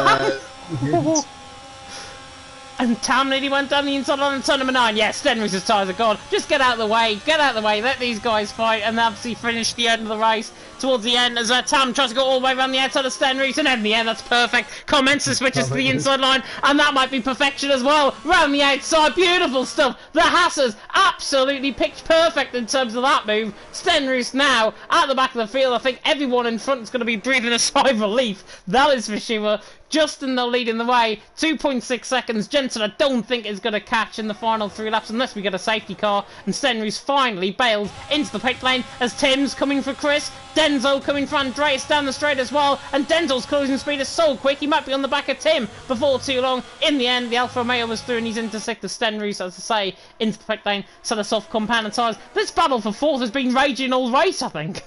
And Tam nearly went down the inside line in turn number 9. Yes, Stenroos' tyres are gone. Just get out of the way. Get out of the way. Let these guys fight. And obviously finish the end of the race towards the end as Tam tries to go all the way around the outside of Stenroos. And in the end, that's perfect. Commences switches to the inside line. And that might be perfection as well. Round the outside. Beautiful stuff. The Hassers absolutely picked perfect in terms of that move. Stenroos now at the back of the field. I think everyone in front is going to be breathing a sigh of relief. That is for sure. Justin the lead in the way, 2.6 seconds. Jensen I don't think is going to catch in the final 3 laps unless we get a safety car. And Stenroos finally bailed into the pit lane as Tim's coming for Chris. Denzel coming for Andreas down the straight as well. And Denzel's closing speed is so quick he might be on the back of Tim before too long. In the end, the Alfa Romeo was through and he's into 6th. Stenroos, as I say, into the pit lane. So the soft compounded tyres. This battle for 4th has been raging all race, I think.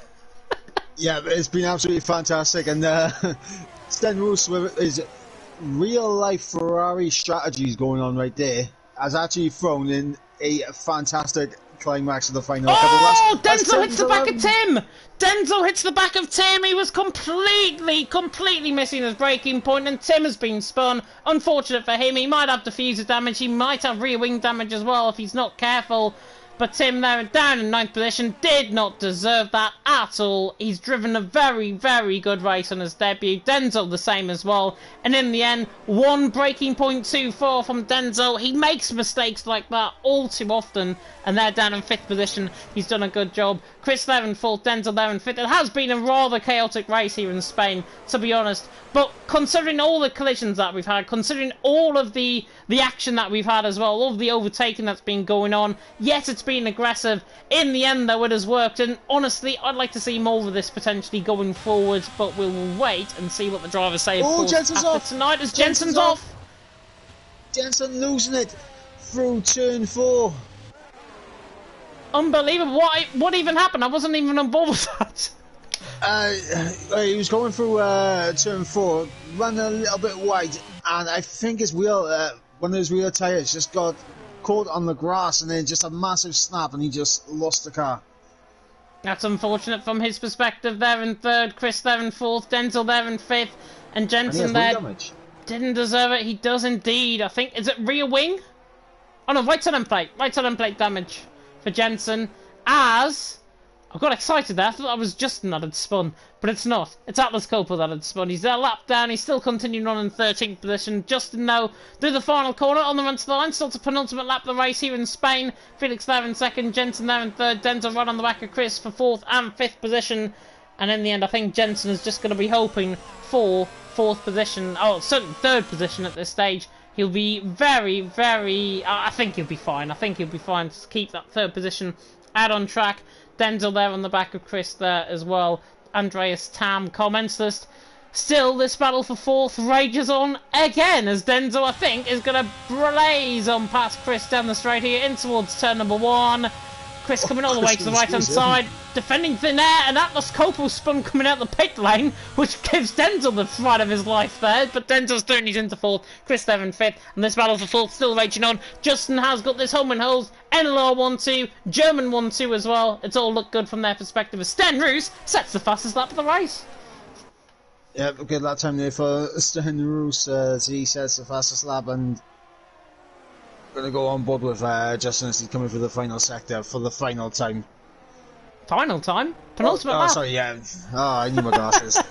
Yeah, it's been absolutely fantastic. And Stenroos with his real-life Ferrari strategies going on right there has actually thrown in a fantastic climax of the final.
Oh, Denzel hits the back of Tim! Denzel hits the back of Tim! He was completely missing his braking point, and Tim has been spun. Unfortunate for him, he might have diffuser damage, he might have rear wing damage as well if he's not careful. But Tim there down in 9th position did not deserve that at all. He's driven a very, very good race on his debut. Denzel the same as well. And in the end, 1 braking point too far from Denzel. He makes mistakes like that all too often. And they're down in 5th position. He's done a good job. Chris there in 4th, Denzel there in 5th. It has been a rather chaotic race here in Spain, to be honest. But considering all the collisions that we've had, considering all of the action that we've had as well, all of the overtaking that's been going on, yes, it's been aggressive. In the end, though, it has worked. And honestly, I'd like to see more of this potentially going forward. But we'll wait and see what the drivers say.
Oh, Jensen's off
tonight as Jensen's off.
Jensen losing it through turn 4.
Unbelievable. What even happened? I wasn't even on board with that.
He was going through turn 4, ran a little bit wide, and I think his wheel, one of his rear tyres just got caught on the grass, and then just a massive snap, and he just lost the car.
That's unfortunate from his perspective. There in 3rd, Chris there in 4th, Denzel there in 5th, and Jensen there didn't deserve it. He does indeed. I think, is it rear wing? Oh no, right side end plate damage for Jensen, as I got excited there. I thought that was Justin that had spun, but it's not. It's Atlas Copel that had spun. He's a lap down. He's still continuing on in 13th position. Justin now through the final corner on the run to the line. Still to penultimate lap of the race here in Spain. Felix there in second. Jensen there in third. Denzel right on the back of Chris for 4th and 5th position. And in the end, I think Jensen is just going to be hoping for 4th position. Oh, certainly 3rd position at this stage. He'll be very, very... I think he'll be fine. I think he'll be fine to keep that 3rd position out on track. Denzel there on the back of Chris there as well. Andreas Tam comments list. Still, this battle for 4th rages on again as Denzel, I think, is going to blaze on past Chris down the straight here in towards turn number 1. Chris coming all the way to the right-hand side, defending thin air, and Atlas Copel spun coming out the pit lane, which gives Denzel the fright of his life there, but Denzel's turning he's into 4th, Chris there in 5th, and this battle for 4th still raging on. Justin has got this home and holds, NLR 1-2, German 1-2 as well. It's all looked good from their perspective as Sten Roos sets the fastest lap of the race.
Yeah, good lap time there for Sten Roos as he sets the fastest lap, and going to go on board with Justin as he's coming for the final sector for the final time.
Final time? Penultimate lap?
Oh, sorry, yeah. Oh, I need my glasses.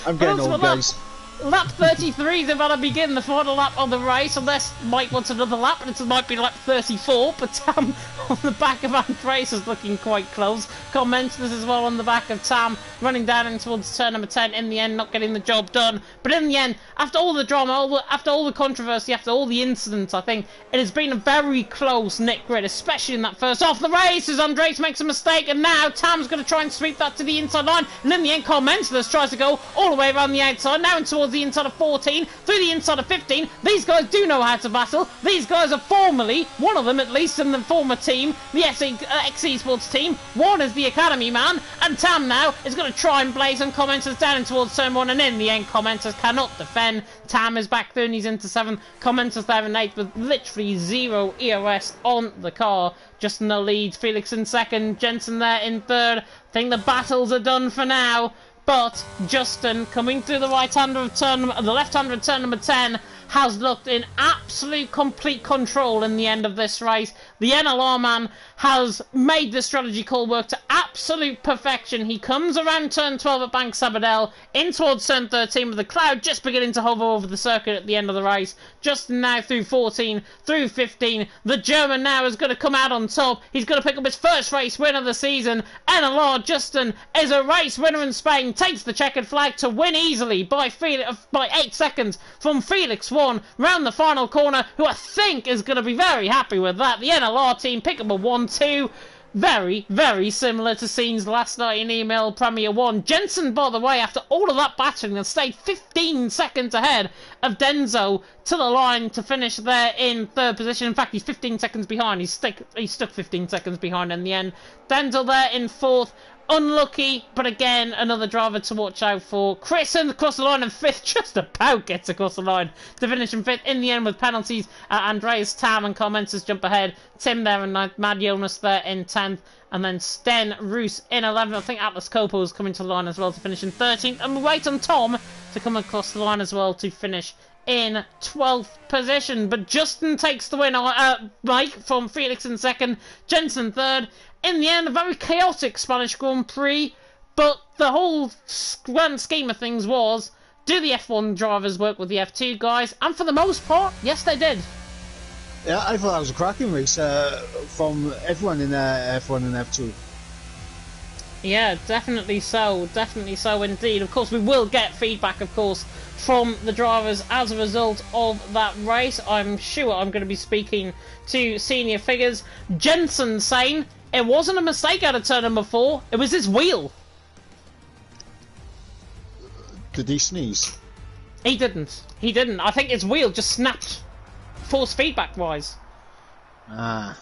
I'm getting old, guys.
Lap 33 is about to begin the final lap of the race, unless Mike wants another lap, and it might be lap 34, but Tam on the back of Andres is looking quite close. Comments this as well on the back of Tam, running down in towards turn number 10, in the end not getting the job done. But in the end, after all the drama, after all the controversy, after all the incidents, I think it has been a very close knit grid, especially in that first half of the race, as Andres makes a mistake, and now Tam's going to try and sweep that to the inside line, and in the end, Comments this tries to go all the way around the outside, now in towards the inside of 14, through the inside of 15. These guys do know how to battle. These guys are formerly, one of them at least, in the former team, the X Esports team. One is the academy man, and Tam now is going to try and blaze and Commenters down in towards turn 1, and in the end, Commenters cannot defend. Tam is back there and he's into 7th. Commenters there in 8th with literally 0 EOS on the car. Justin the lead, Felix in 2nd, Jensen there in 3rd. I think the battles are done for now. But Justin, coming through the right-hander of the left-hander of turn number 10, has looked in absolute complete control in the end of this race. The NLR man has made the strategy call work to absolute perfection. He comes around turn 12 at Bank Sabadell, in towards turn 13 with the cloud just beginning to hover over the circuit at the end of the race. Justin now through 14, through 15. The German now is going to come out on top. He's going to pick up his first race win of the season. NLR Justin is a race winner in Spain, takes the checkered flag to win easily by 8 seconds from Felix 1 round the final corner, who I think is going to be very happy with that. The NLR team pick up a 1-2. Very, very similar to scenes last night in EML Premier 1. Jensen, by the way, after all of that battering, has stayed 15 seconds ahead of Denzo to the line to finish there in 3rd position. In fact, he's 15 seconds behind. He's stuck 15 seconds behind in the end. Denzo there in 4th. Unlucky, but again, another driver to watch out for. Chris in across the line in 5th, just about gets across the line to finish in 5th. In the end, with penalties, Andreas Tam and Commenters jump ahead. Tim there in 9th, Mad Jonas there in 10th, and then Sten Roos in 11th. I think Atlas Copel is coming to the line as well to finish in 13th. And we wait on Tom to come across the line as well to finish in 12th position. But Justin takes the win, Mike, from Felix in 2nd, Jensen 3rd. In the end, a very chaotic Spanish Grand Prix, but the whole grand scheme of things was, do the F1 drivers work with the F2 guys? And for the most part, yes they did.
Yeah, I thought that was a cracking race from everyone in F1 and F2.
Yeah, definitely so indeed. Of course, we will get feedback, of course, from the drivers as a result of that race. I'm sure I'm going to be speaking to senior figures. Jensen saying it wasn't a mistake out of turn number 4, it was his wheel.
Did he sneeze?
He didn't. I think his wheel just snapped, force feedback wise.
Ah.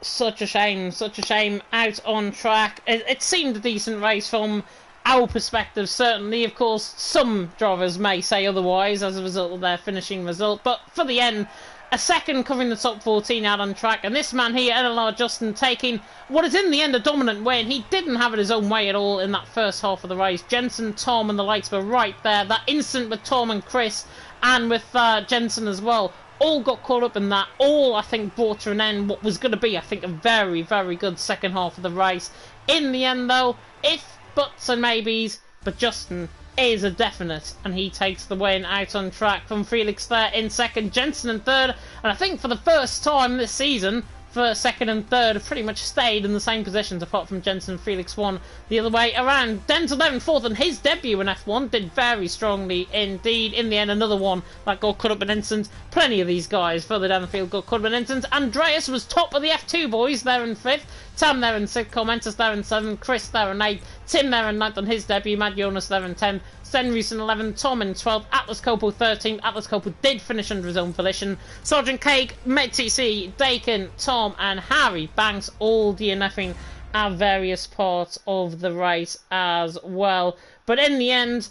Such a shame out on track. It seemed a decent race from our perspective, certainly. Of course, some drivers may say otherwise as a result of their finishing result, but for the end, a 2nd covering the top 14 out on track, and this man here, NLR Justin, taking what is in the end a dominant win. He didn't have it his own way at all in that first half of the race. Jensen, Tom and the lights were right there. That instant with Tom and Chris, and with Jensen as well, all got caught up in that. All, I think, brought to an end what was going to be, I think, a very, very good second half of the race. In the end, though, if buts and maybes, but Justin is a definite, and he takes the win out on track from Felix there in second, Jensen in third, and I think for the first time this season, for second and third have pretty much stayed in the same positions, apart from Jensen and Felix won the other way around. Denzel there in fourth, and his debut in F1 did very strongly indeed. In the end, another one that got caught up in instance. Plenty of these guys further down the field got caught up in instance. Andreas was top of the F2 boys there in fifth. Tam there in sixth, Comentus there in seventh, Chris there in eighth, Tim there in ninth on his debut, Matt Jonas there in 10th, Stenrees in 11th, Tom in 12th, Atlas Copel 13th. Atlas Copel did finish under his own volition. Sergeant Cake, MedTC, Dakin, Tom and Harry Banks all DNFing at various parts of the race as well. But in the end,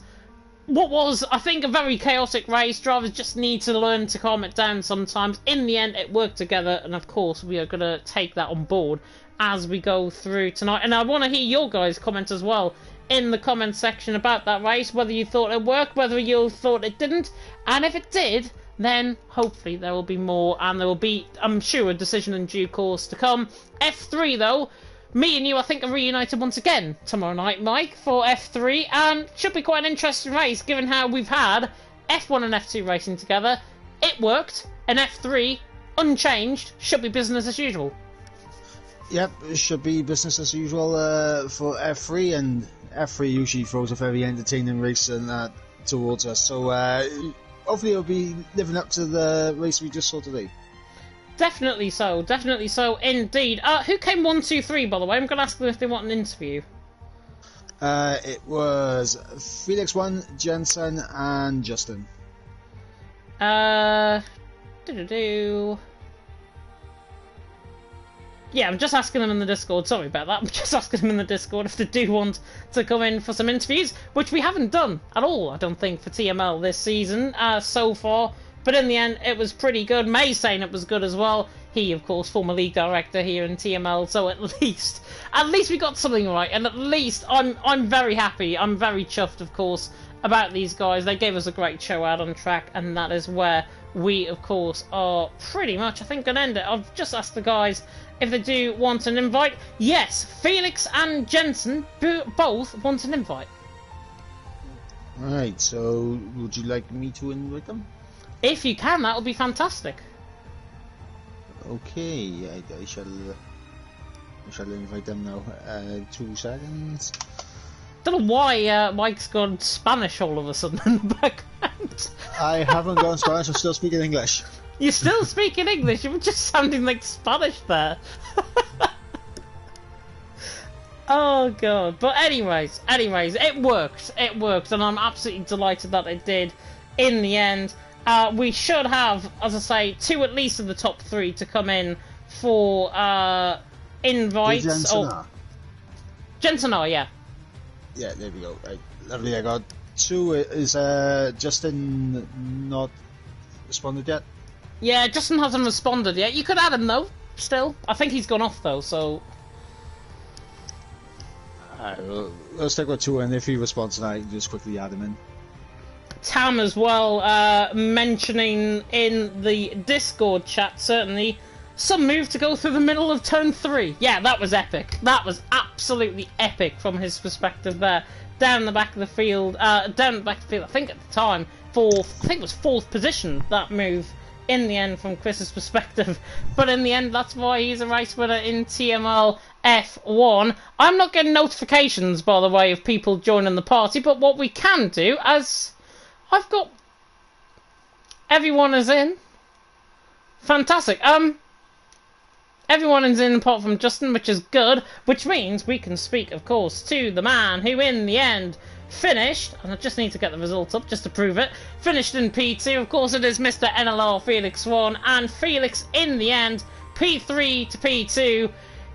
what was, I think, a very chaotic race. Drivers just need to learn to calm it down sometimes. In the end, it worked together, and of course, we are going to take that on board as we go through tonight. And I want to hear your guys' comments as well in the comment section about that race, whether you thought it worked, whether you thought it didn't, and if it did, then hopefully there will be more, and there will be, I'm sure, a decision in due course to come. F3 though, me and you, I think, are reunited once again tomorrow night, Mike, for F3, and should be quite an interesting race, given how we've had F1 and F2 racing together. It worked, and F3, unchanged, should be business as usual.
Yep, it should be business as usual for F3, and F3 usually throws a very entertaining race and towards us, so hopefully it'll be living up to the race we just saw today. Definitely so
indeed. Who came 1, 2, 3, by the way? I'm going to ask them if they want an interview.
It was Felix 1, Jensen and Justin.
Yeah, I'm just asking them in the Discord. Sorry about that. I'm just asking them in the Discord if they do want to come in for some interviews, which we haven't done at all, I don't think, for TML this season so far. But in the end, it was pretty good. May saying it was good as well. He, of course, former league director here in TML. So at least we got something right, and at least I'm very happy. I'm very chuffed, of course, about these guys. They gave us a great show out on track, and that is where we, of course, are pretty much, I think, going to end it. I've just asked the guys if they do want an invite. Yes, Felix and Jensen both want an invite.
Alright, so would you like me to invite them?
If you can, that would be fantastic.
Okay, I shall invite them now. 2 seconds.
Don't know why Mike's gone Spanish all of a sudden in the background.
I haven't gone Spanish, I'm still speaking English.
You're still speaking English, you were just sounding like Spanish there. Oh god. But anyways, it worked, and I'm absolutely delighted that it did in the end. We should have, as I say, 2 at least of the top 3 to come in for invites. Jensen, yeah.
Yeah, there we go. Right, lovely. I got 2. Is Justin not responded yet?
Yeah, Justin hasn't responded yet. You could add him though. Still, I think he's gone off though. So.
Alright, we'll stick with 2, and if he responds tonight, just quickly add him in.
Tam as well, mentioning in the Discord chat, certainly, some move to go through the middle of turn 3. Yeah, that was epic. That was absolutely epic from his perspective there. Down the back of the field, I think at the time, I think it was 4th position, that move, in the end, from Chris's perspective. But in the end, that's why he's a race winner in TML F1. I'm not getting notifications, by the way, of people joining the party, but what we can do, as I've got everyone is in. Fantastic. Everyone is in apart from Justin, which is good, which means we can speak, of course, to the man who in the end finished, and I just need to get the results up just to prove it, finished in P2. Of course it is Mr. NLR Felix 1, and Felix in the end, P3 to P2.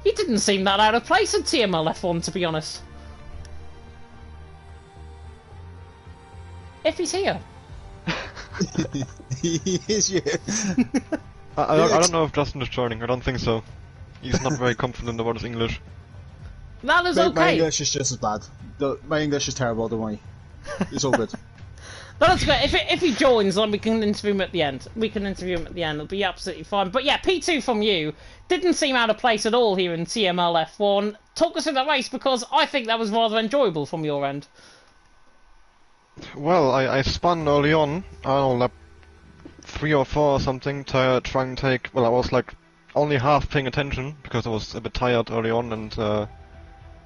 He didn't seem that out of place in TML F1, to be honest. If he's here.
He is here.
I don't know if Justin is joining. I don't think so. He's not very confident about his English.
That is okay.
My English is just as bad. My English is terrible, don't worry. It's all good.
That's great. If he joins, then we can interview him at the end. It'll be absolutely fine. But yeah, P2 from you didn't seem out of place at all here in TML F1. Talk us through that race, because I think that was rather enjoyable from your end.
Well, I spun early on, I don't know, lap 3 or 4 or something, to try and take... Well, I was like only half paying attention, because I was a bit tired early on, and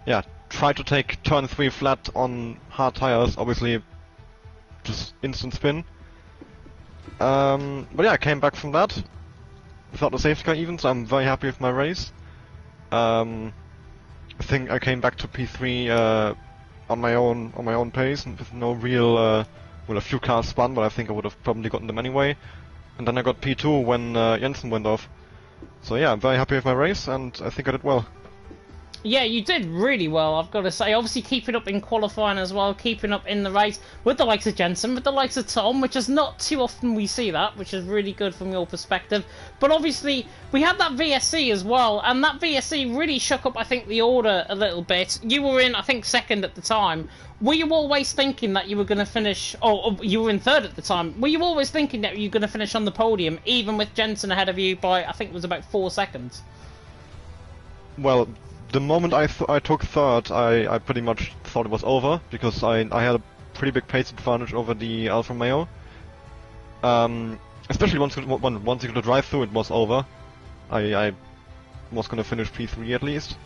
yeah, tried to take turn 3 flat on hard tires, obviously just instant spin. But yeah, I came back from that without the safety car even, so I'm very happy with my race. I think I came back to P3 on my own pace and with no real well, a few cars spun, but I think I would have probably gotten them anyway. And then I got P2 when Jensen went off. So yeah, I'm very happy with my race, and I think I did well.
Yeah, you did really well, I've got to say. Obviously keeping up in qualifying as well, keeping up in the race with the likes of Jensen, with the likes of Tom, which is not too often we see that, which is really good from your perspective. But obviously, we had that VSC as well, and that VSC really shook up, I think, the order a little bit. You were in, I think, second at the time. Were you always thinking that you were going to finish, or you were in third at the time, were you always thinking that you were going to finish on the podium, even with Jensen ahead of you by, I think it was about 4 seconds?
Well, the moment I took third, I pretty much thought it was over, because I had a pretty big pace advantage over the Alfa Romeo. Especially once you got to drive through, it was over. I was gonna finish P3 at least.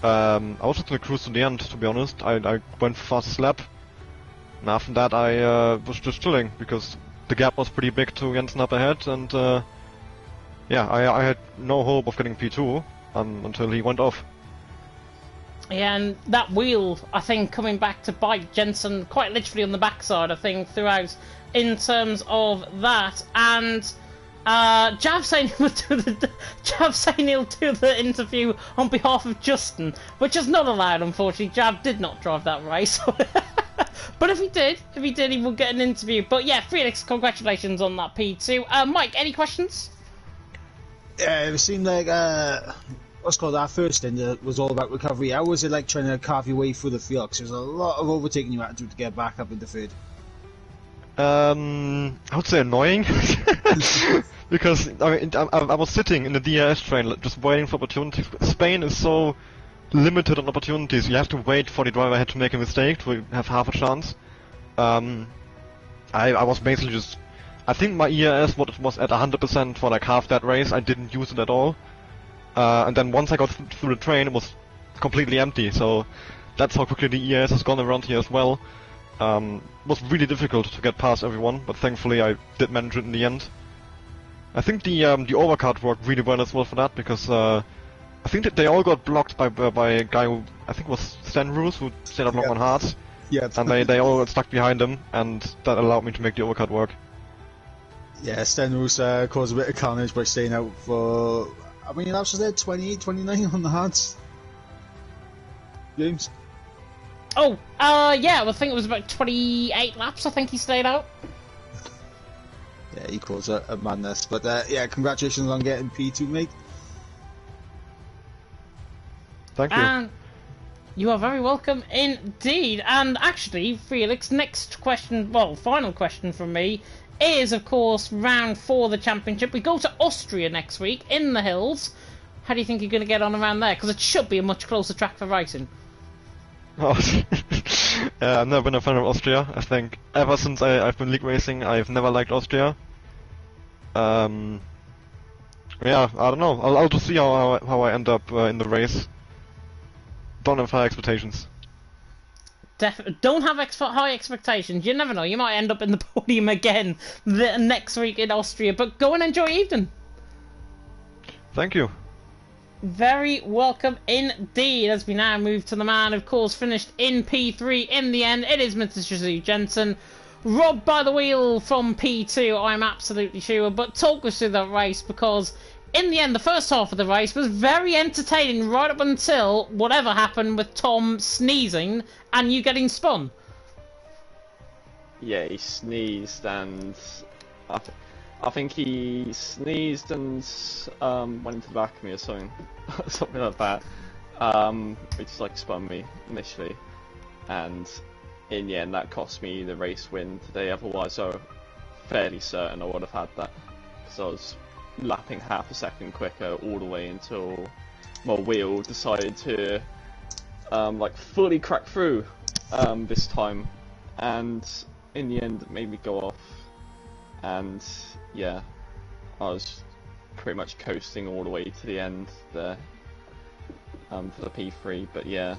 I was just gonna cruise to the end, to be honest. I went for fastest lap, and after that I was just chilling, because the gap was pretty big to Jensen up ahead, and yeah, I had no hope of getting P2 until he went off.
Yeah, and that wheel, I think, coming back to bite Jensen quite literally on the backside, I think, throughout, in terms of that. And Jav saying he'll do the interview on behalf of Justin, which is not allowed, unfortunately. Jav did not drive that race. But if he did, he will get an interview. But yeah, Felix, congratulations on that P2. Mike, any questions?
Yeah, it seemed like what's called our first end was all about recovery. How was it like trying to carve your way through the field? 'Cause there's a lot of overtaking you had to do to get back up into third.
I would say annoying, because I was sitting in the DRS train just waiting for opportunities. Spain is so limited on opportunities. You have to wait for the driver ahead to make a mistake to have half a chance. I was basically just... I think my ERS was at 100% for like half that race. I didn't use it at all. And then once I got through the train, it was completely empty, so that's how quickly the ERS has gone around here as well. It was really difficult to get past everyone, but thankfully I did manage it in the end. I think the overcut worked really well as well for that, because I think that they all got blocked by a guy who, I think was Stan Roos, who stayed up long on hards.
Yeah.
And they all got stuck behind him, and that allowed me to make the overcut work.
Yeah, Stan Roos caused a bit of carnage by staying out for... How many laps was there? 28, 29 on the hards? James?
Oh, yeah, I think it was about 28 laps, I think he stayed out.
Yeah, he caused a madness. But yeah, congratulations on getting P2, mate.
Thank you.
And you are very welcome indeed. And actually, Felix, next question, well, final question from me, is, of course, round 4 of the championship. We go to Austria next week, in the hills. How do you think you're going to get on around there? Because it should be a much closer track for racing.
Oh, yeah, I've never been a fan of Austria. I think ever since I've been league racing, I've never liked Austria. Yeah, I don't know. I'll just see how I end up in the race. Don't have high expectations.
Don't have high expectations. You never know. You might end up in the podium again next week in Austria. But go and enjoy your evening.
Thank you.
Very welcome indeed. As we now move to the man, of course, finished in P3 in the end. It is Mr. Shazoo Jensen. Robbed by the wheel from P2, I'm absolutely sure. But talk us through that race, because in the end, the first half of the race was very entertaining right up until whatever happened with Tom sneezing and you getting spun.
Yeah, he sneezed, and I think he sneezed and went into the back of me or something, something like that, which like spun me initially, and in the end that cost me the race win today. Otherwise, I'm fairly certain I would have had that, because I was lapping half a second quicker all the way until my wheel decided to like fully crack through this time, and in the end it made me go off, and yeah, I was pretty much coasting all the way to the end there for the P3. But yeah,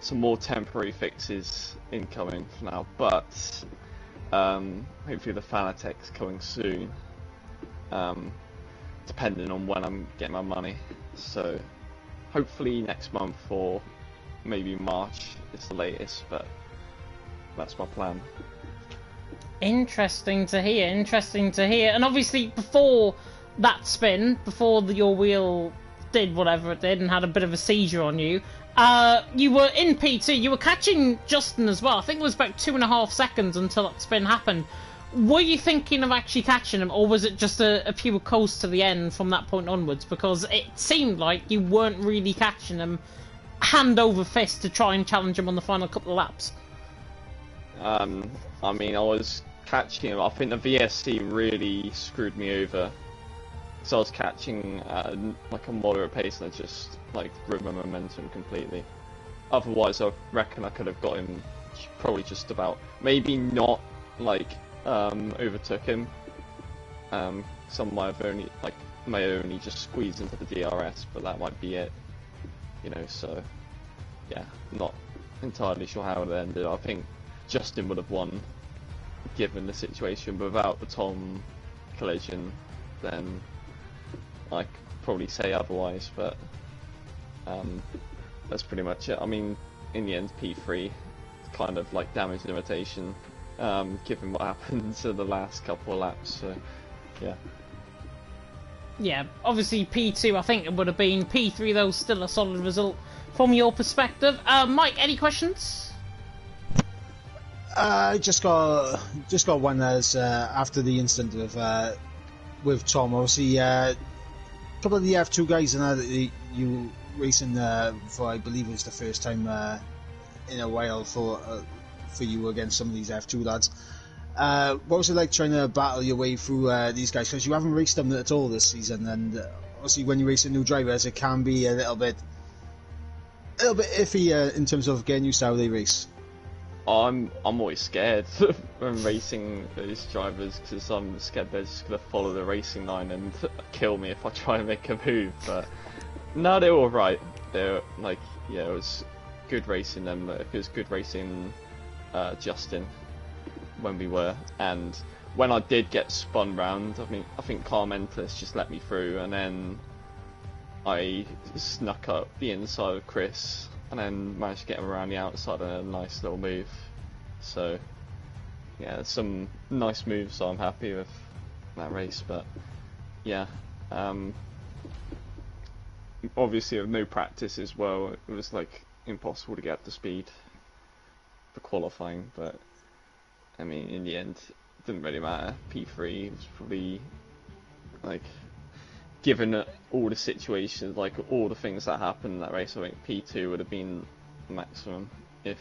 some more temporary fixes incoming for now, but hopefully the Fanatec's coming soon, depending on when I'm getting my money. So hopefully next month or maybe March is the latest, but that's my plan.
Interesting to hear, interesting to hear. And obviously before that spin, before your wheel did whatever it did and had a bit of a seizure on you, you were in P2, you were catching Justin as well. I think it was about 2.5 seconds until that spin happened. Were you thinking of actually catching him, or was it just a pure coast to the end from that point onwards? Because it seemed like you weren't really catching him hand over fist to try and challenge him on the final couple of laps.
I mean, I was catching him. I think the VSC really screwed me over, so I was catching at like a moderate pace, and I just like ruined my momentum completely. Otherwise, I reckon I could have got him probably just about, maybe not like overtook him. Some might have only may only just squeeze into the DRS, but that might be it, you know. So yeah, not entirely sure how it ended. I think Justin would have won given the situation, but without the Tom collision, then I could probably say otherwise. But that's pretty much it. I mean, in the end, P3 kind of like damage limitation, given what happened to the last couple of laps. So yeah.
Yeah, obviously P2 I think it would have been. P3 though, still a solid result from your perspective. Mike, any questions?
Just got one as after the incident with Tom. Obviously, a couple of the F2 guys and that you racing for, I believe it was the first time in a while for you against some of these F2 lads. What was it like trying to battle your way through these guys? Because you haven't raced them at all this season, and obviously when you race a new drivers, it can be a little bit iffy in terms of getting used to how they race.
I'm always scared when racing those drivers, because I'm scared they're just gonna follow the racing line and kill me if I try and make a move. But no, they were alright. They're like, yeah, it was good racing them. It was good racing Justin when we were, and when I did get spun round, I think Carmentis just let me through, and then I snuck up the inside of Chris, and then managed to get him around the outside in a nice little move. So yeah, some nice moves, so I'm happy with that race. But yeah, obviously with no practice as well, it was like impossible to get up to speed for qualifying. But I mean, in the end, it didn't really matter. P3 was probably, like, given all the situations, like all the things that happened in that race, I think P2 would have been maximum if,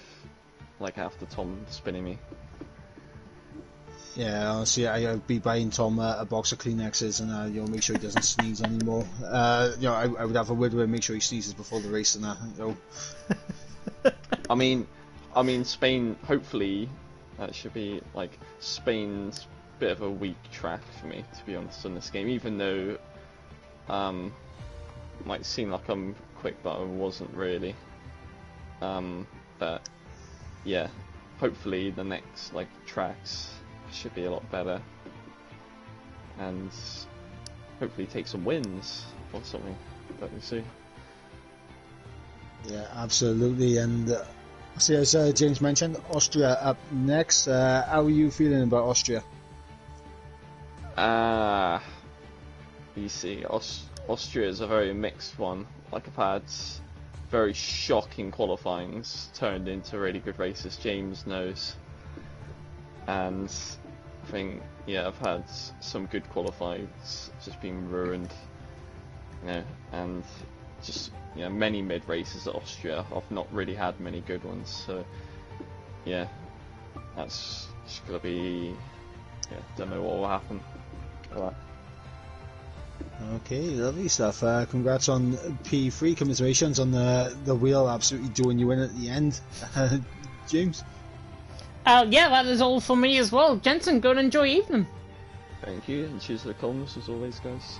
like, after Tom spinning me.
Yeah, honestly, I'd be buying Tom a box of Kleenexes and make sure he doesn't sneeze anymore. I would have a word with him, make sure he sneezes before the race and that.
I mean, Spain, hopefully. That should be, like, Spain's bit of a weak track for me, to be honest, in this game, even though might seem like I'm quick, but I wasn't really. But yeah, hopefully the next like tracks should be a lot better, and hopefully take some wins or something. But we'll see.
Yeah, absolutely. And see, as James mentioned, Austria up next. How are you feeling about Austria?
You see, Austria is a very mixed one. Like, I've had very shocking qualifyings turned into really good races, James knows. And I think, yeah, I've had some good qualifyings just being ruined, you know, and just, you know, many mid races at Austria. I've not really had many good ones, so yeah, that's just gonna be, yeah, don't know what will happen. But,
Okay, lovely stuff. Congrats on P3. Commiserations on the wheel, absolutely doing you in at the end. James?
Yeah, that is all for me as well. Jensen, go and enjoy your evening.
thank you, and cheers for the comments as always, guys.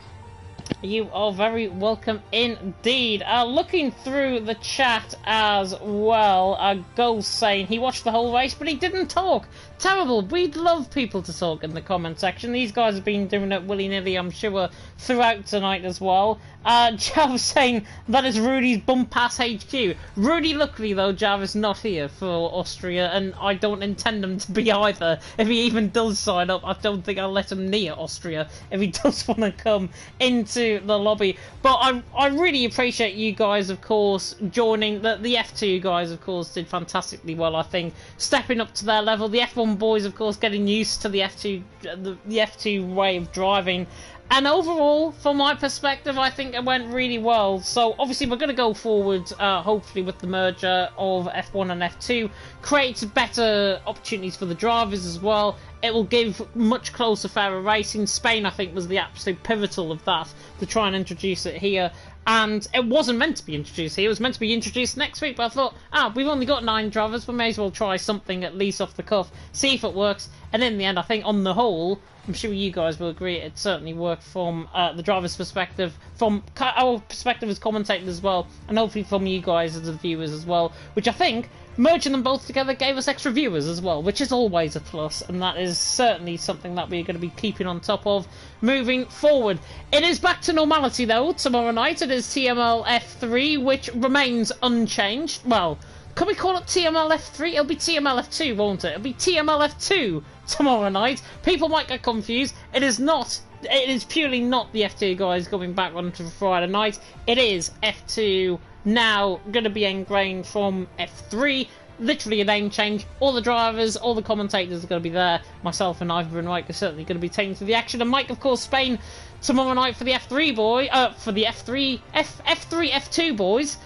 You are very welcome indeed. Looking through the chat as well, Ghost saying he watched the whole race, but he didn't talk. Terrible. We'd love people to talk in the comment section. These guys have been doing it willy-nilly, I'm sure, throughout tonight as well. Jav saying that is Rudy's bump pass HQ. Rudy, luckily though, Jav is not here for Austria, and I don't intend him to be either. If he even does sign up, I don't think I'll let him near Austria if he does want to come into the lobby. But I really appreciate you guys, of course, joining. The F2 guys, of course, did fantastically well, I think, stepping up to their level. The F1 boys, of course, getting used to the F2 way of driving. And overall, from my perspective, I think it went really well. So obviously we're going to go forward, hopefully with the merger of F1 and F2. Creates better opportunities for the drivers as well. It will give much closer, fairer racing. Spain, I think, was the absolute pivotal of that, to try and introduce it here. And it wasn't meant to be introduced here. It was meant to be introduced next week. But I thought, we've only got 9 drivers. We may as well try something at least off the cuff. See if it works. And in the end, I think on the whole, I'm sure you guys will agree, it certainly worked from the driver's perspective, from our perspective as commentators as well, and hopefully from you guys as the viewers as well, which I think, merging them both together gave us extra viewers as well, which is always a plus, and that is certainly something that we're going to be keeping on top of moving forward. It is back to normality though, tomorrow night. It is TML F3, which remains unchanged. Well, can we call it TML F3? It'll be TML F2, won't it? It'll be TML F2 tomorrow night. People might get confused. It is not. It is purely not the F2 guys going back onto Friday night. It is F2 now going to be ingrained from F3. Literally a name change. All the drivers, all the commentators are going to be there. Myself and Ivan and Mike are certainly going to be taking to the action. And Mike, of course, Spain tomorrow night for the F3 boy. For the F3, F2 boys.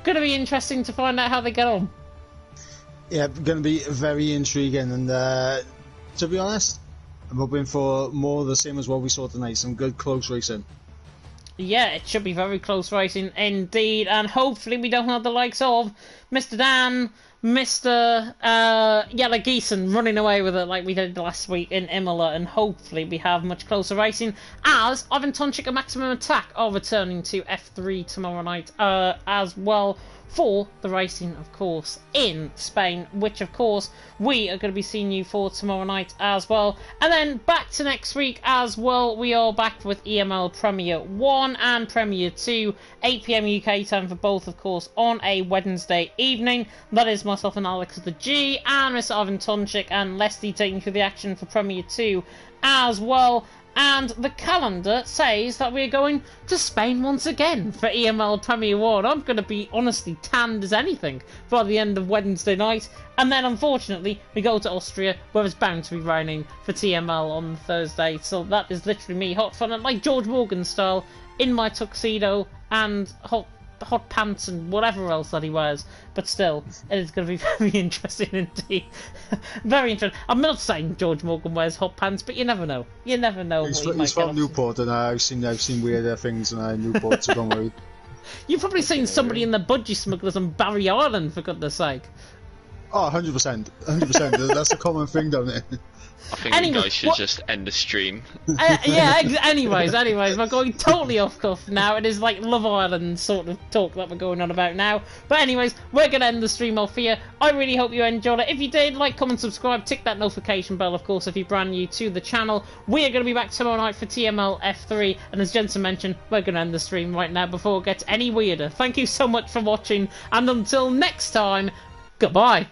Going to be interesting to find out how they get on.
Yeah, going to be very intriguing, and to be honest, I'm hoping for more of the same as what we saw tonight. Some good close racing.
Yeah, it should be very close racing indeed, and hopefully we don't have the likes of Mr. Dan, Mr. Yellow Geeson running away with it like we did last week in Imola, and hopefully we have much closer racing, as Ivan Tonchik and Maximum Attack are returning to F3 tomorrow night as well, for the racing, of course, in Spain, which, of course, we are going to be seeing you for tomorrow night as well. And then back to next week as well. We are back with EML Premier 1 and Premier 2, 8 PM UK time for both, of course, on a Wednesday evening. That is myself and Alex of the G, and Mr. Ivan Tonchik and Leslie taking through the action for Premier 2 as well. And the calendar says that we're going to Spain once again for EML Premier 1. I'm going to be honestly tanned as anything by the end of Wednesday night. And then, unfortunately, we go to Austria, where it's bound to be raining for TML on Thursday. So that is literally me, hot fun, and like George Morgan style, in my tuxedo and hot pants and whatever else that he wears, but still, it is going to be very interesting indeed. Very interesting. I'm not saying George Morgan wears hot pants, but you never know. You never know.
He's from Newport, and I've seen weirder things in Newport, so don't worry.
You've probably seen somebody in the budgie smugglers on Barry Island, for goodness sake.
Oh, 100%. 100%. That's a common thing, don't it?
I think you guys should just end the stream.
Anyways, we're going totally off cuff now. It is like Love Island sort of talk that we're going on about now. But anyways, we're going to end the stream off here. I really hope you enjoyed it. If you did, like, comment, subscribe, tick that notification bell, of course, if you're brand new to the channel. We are going to be back tomorrow night for TML F3. And as Jensen mentioned, we're going to end the stream right now before it gets any weirder. Thank you so much for watching. And until next time, goodbye.